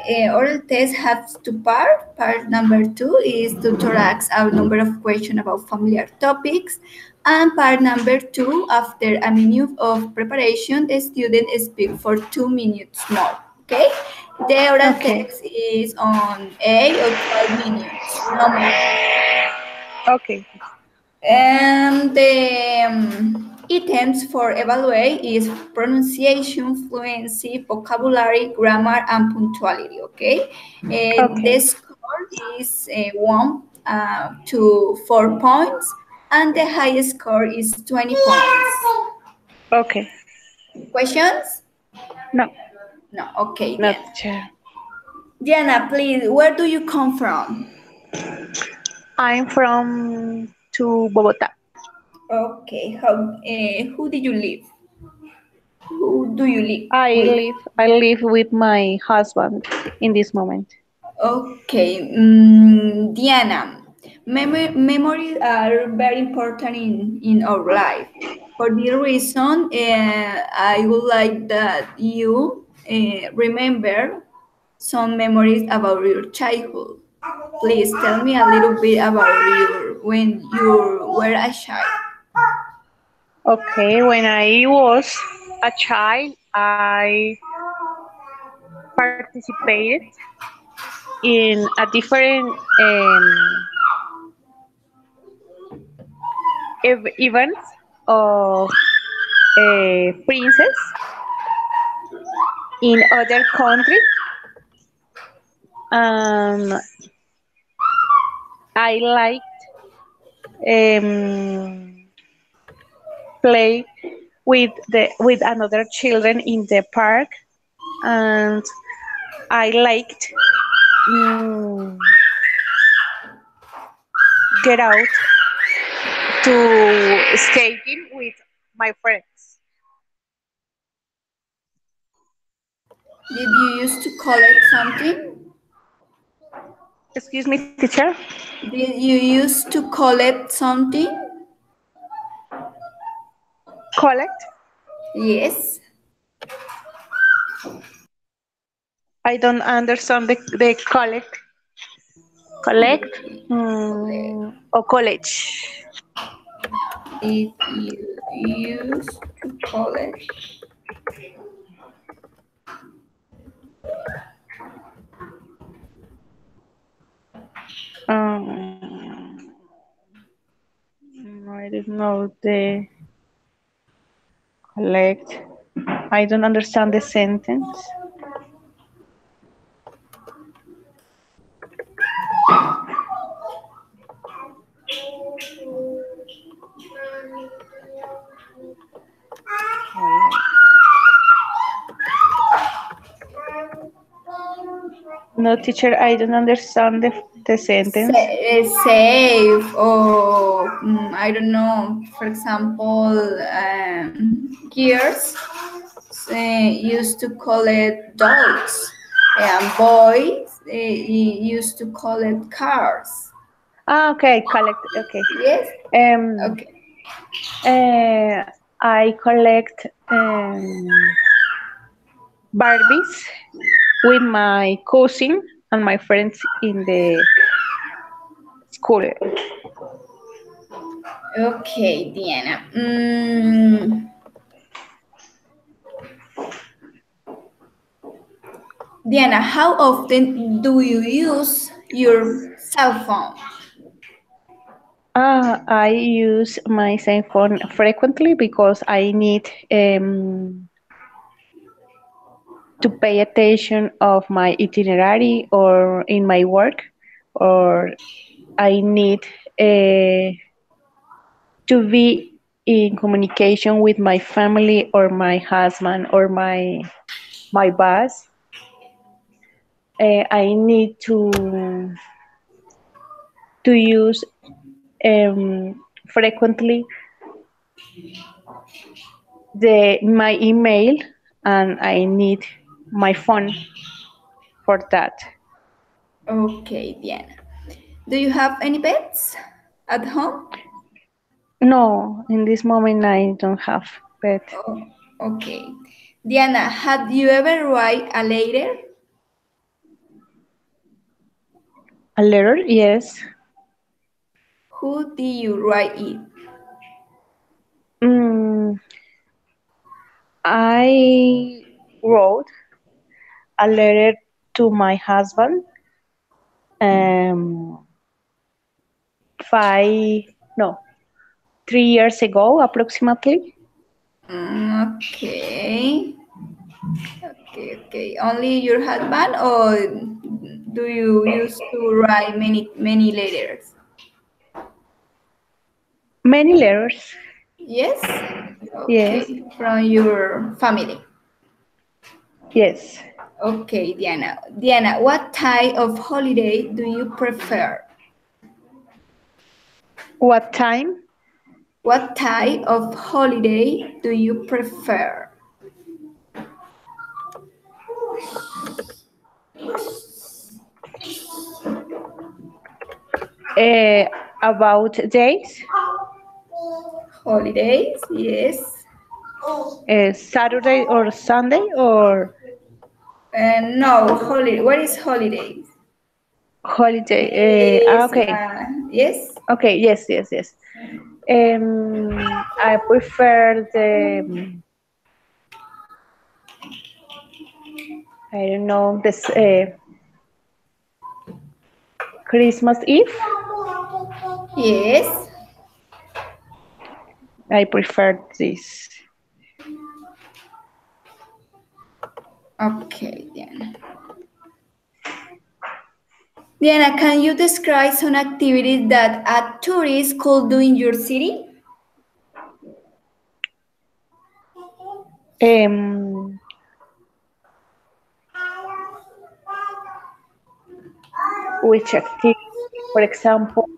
Speaker 1: The oral test has two parts. Part number 2 is to ask a number of questions about familiar topics. And part number 2, after a minute of preparation, the student speaks for 2 minutes more. Okay? The oral
Speaker 6: Okay.
Speaker 1: test is on 8 or 12 minutes, no more.
Speaker 6: Okay.
Speaker 1: And the items for evaluate is pronunciation, fluency, vocabulary, grammar, and punctuality. Okay,
Speaker 6: Okay.
Speaker 1: the score is 1 to 4 points, and the highest score is 20 points.
Speaker 6: Okay.
Speaker 1: Questions?
Speaker 6: No,
Speaker 1: No. Okay,
Speaker 6: not
Speaker 1: Diana.
Speaker 6: teacher.
Speaker 1: Diana, please, where do you come from?
Speaker 6: I'm from to Bogota.
Speaker 1: Okay, who did you live? Who do you live with?
Speaker 6: I live with my husband in this moment.
Speaker 1: Okay, Diana, memories are very important in our life. For this reason, I would like that you remember some memories about your childhood. Please tell me a little bit about when you were a child.
Speaker 6: Okay, when I was a child, I participated in a different events of a princess in other countries. I liked um, play with another children in the park, and I liked mm, get out to skating with my friends.
Speaker 1: Did you used to collect something?
Speaker 6: Excuse me, teacher.
Speaker 1: Did you used to collect something?
Speaker 6: Collect?
Speaker 1: Yes.
Speaker 6: I don't understand the collect. Collect or college.
Speaker 1: Did you used to collect?
Speaker 6: I don't know the collect. I don't understand the sentence. No, teacher, I don't understand the sentence.
Speaker 1: Save or I don't know. For example, girls used to collect dolls, and boys used to collect cars.
Speaker 6: Ah, okay, collect. Okay.
Speaker 1: Yes. Okay.
Speaker 6: I collect Barbies with my cousin and my friends in the school.
Speaker 1: Okay, Diana. Diana, how often do you use your cell phone?
Speaker 6: I use my cell phone frequently because I need to pay attention of my itinerary or in my work, or I need to be in communication with my family or my husband or my boss. I need to use frequently my email, and I need my phone for that.
Speaker 1: Okay, Diana. Do you have any pets at home?
Speaker 6: No, in this moment I don't have pet.
Speaker 1: Oh, okay. Diana, have you ever write a letter?
Speaker 6: A letter? Yes.
Speaker 1: Who did you write it?
Speaker 6: I wrote a letter to my husband um, 3 years ago, approximately.
Speaker 1: Okay. Okay. Only your husband, or do you used to write many letters?
Speaker 6: Many letters.
Speaker 1: Yes.
Speaker 6: Yes.
Speaker 1: Okay. From your family.
Speaker 6: Yes.
Speaker 1: Okay, Diana. Diana, what type of holiday do you prefer?
Speaker 6: What time?
Speaker 1: What type of holiday do you prefer?
Speaker 6: About days?
Speaker 1: Holidays, yes.
Speaker 6: Saturday or Sunday or
Speaker 1: No, holiday. What is holidays?
Speaker 6: holiday?
Speaker 1: Yes.
Speaker 6: Okay.
Speaker 1: Yes.
Speaker 6: Okay. Yes. I prefer the. I don't know this. Christmas Eve.
Speaker 1: Yes.
Speaker 6: I prefer this.
Speaker 1: Okay, Diana. Diana, can you describe some activities that a tourist could do in your city?
Speaker 6: Um, which activity? For example,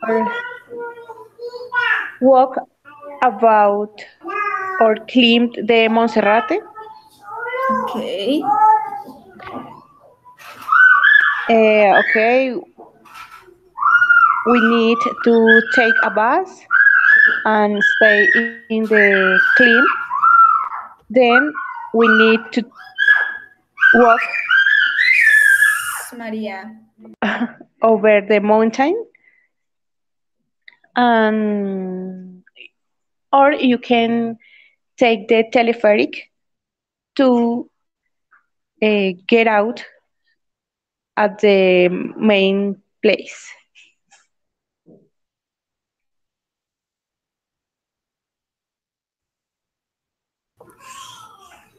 Speaker 6: walk about or climb the Monserrate.
Speaker 1: Okay.
Speaker 6: Okay, we need to take a bus and stay in the climb. Then we need to walk
Speaker 1: Maria.
Speaker 6: over the mountain, and or you can take the telepheric to get out at the main place.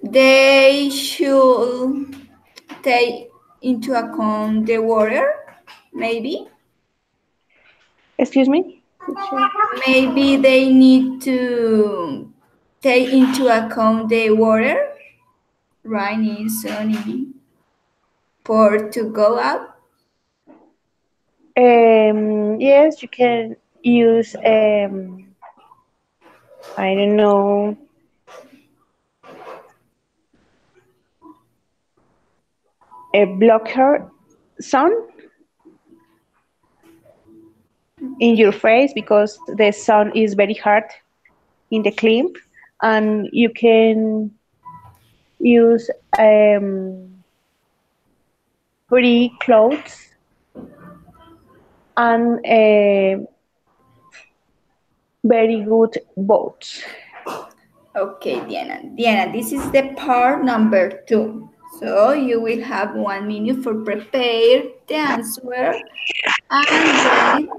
Speaker 1: They should take into account the water, maybe.
Speaker 6: Excuse me?
Speaker 1: Maybe they need to take into account the water, rainy, sunny, for to go out.
Speaker 6: Yes, you can use, I don't know, a blocker sun in your face because the sun is very hard in the climb, and you can use pretty clothes and very good boats.
Speaker 1: Okay, Diana. Diana, this is the part number 2. So you will have 1 minute for prepare the answer, and then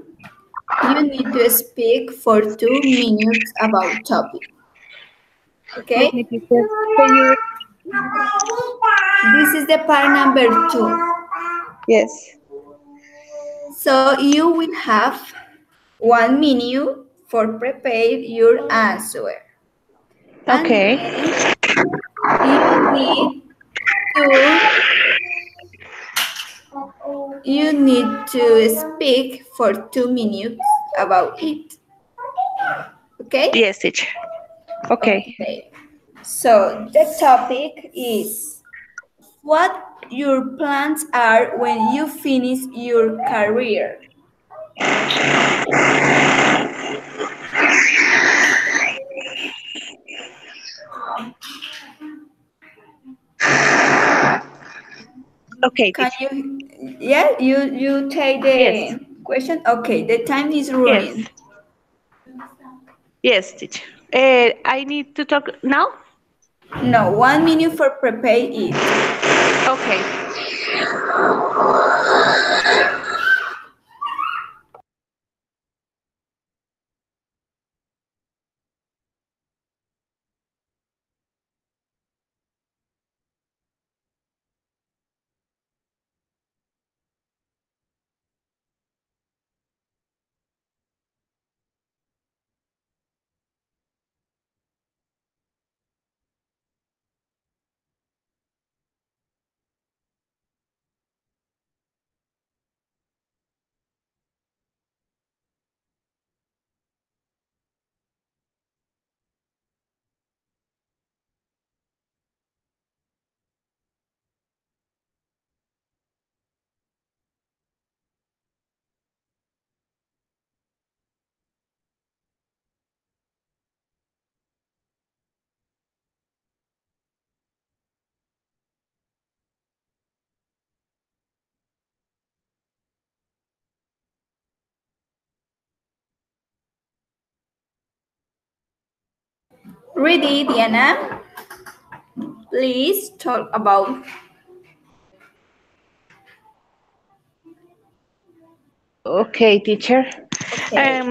Speaker 1: you need to speak for 2 minutes about topic. Okay?
Speaker 6: Excuse me, teacher. Can you?
Speaker 1: This is the part number 2.
Speaker 6: Yes.
Speaker 1: So you will have 1 minute for prepare your answer.
Speaker 6: Okay.
Speaker 1: And you need to speak for 2 minutes about it. Okay?
Speaker 6: Yes, teacher. Okay.
Speaker 1: Okay. So the topic is what your plans are when you finish your career.
Speaker 6: Okay,
Speaker 1: Can
Speaker 6: teacher.
Speaker 1: you, yeah, you take
Speaker 6: Yes,
Speaker 1: the question? Okay, the time is
Speaker 6: yes,
Speaker 1: running.
Speaker 6: yes, teacher. I need to talk now?
Speaker 1: No, 1 minute for prepare it.
Speaker 6: Okay.
Speaker 1: Ready, Diana? Please talk about.
Speaker 6: Okay, teacher.
Speaker 1: Okay.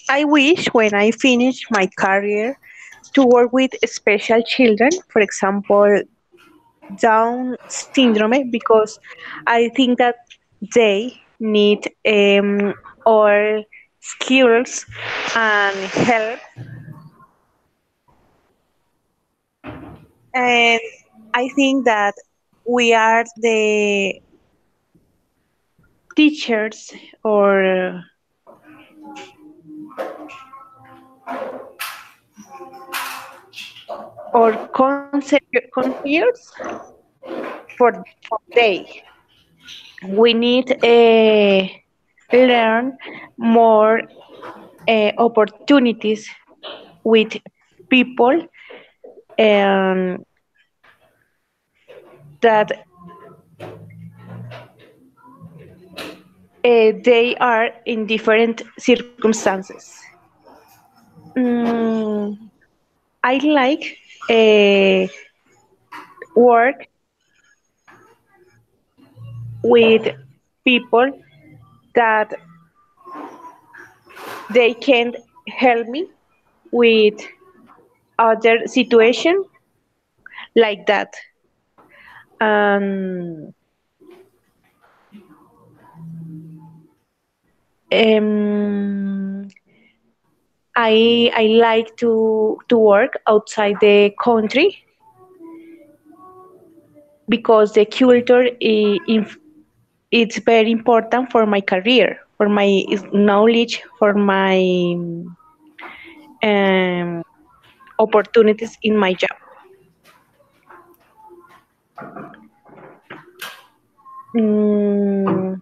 Speaker 6: I wish when I finish my career to work with special children, for example, Down syndrome, because I think that they need our skills and help. And I think that we are the teachers or concierge for they. We need learn more opportunities with people and that they are in different circumstances. Mm, I like work with people that they can help me with other situation like that. Um, um, I like to work outside the country because the culture it's very important for my career, for my knowledge, for my um, opportunities in my job. Mm,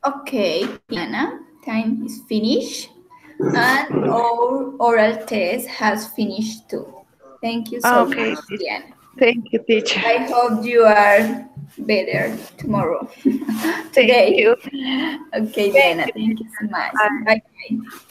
Speaker 1: Okay, Diana, time is finished. And our oral test has finished too. Thank you so
Speaker 6: okay,
Speaker 1: much, Diana.
Speaker 6: thank you, teacher.
Speaker 1: I hope you are better tomorrow.
Speaker 6: Thank
Speaker 1: Today.
Speaker 6: you.
Speaker 1: Okay,
Speaker 6: Thank
Speaker 1: Diana,
Speaker 6: you,
Speaker 1: thank you so much.
Speaker 6: teacher.
Speaker 1: Bye bye.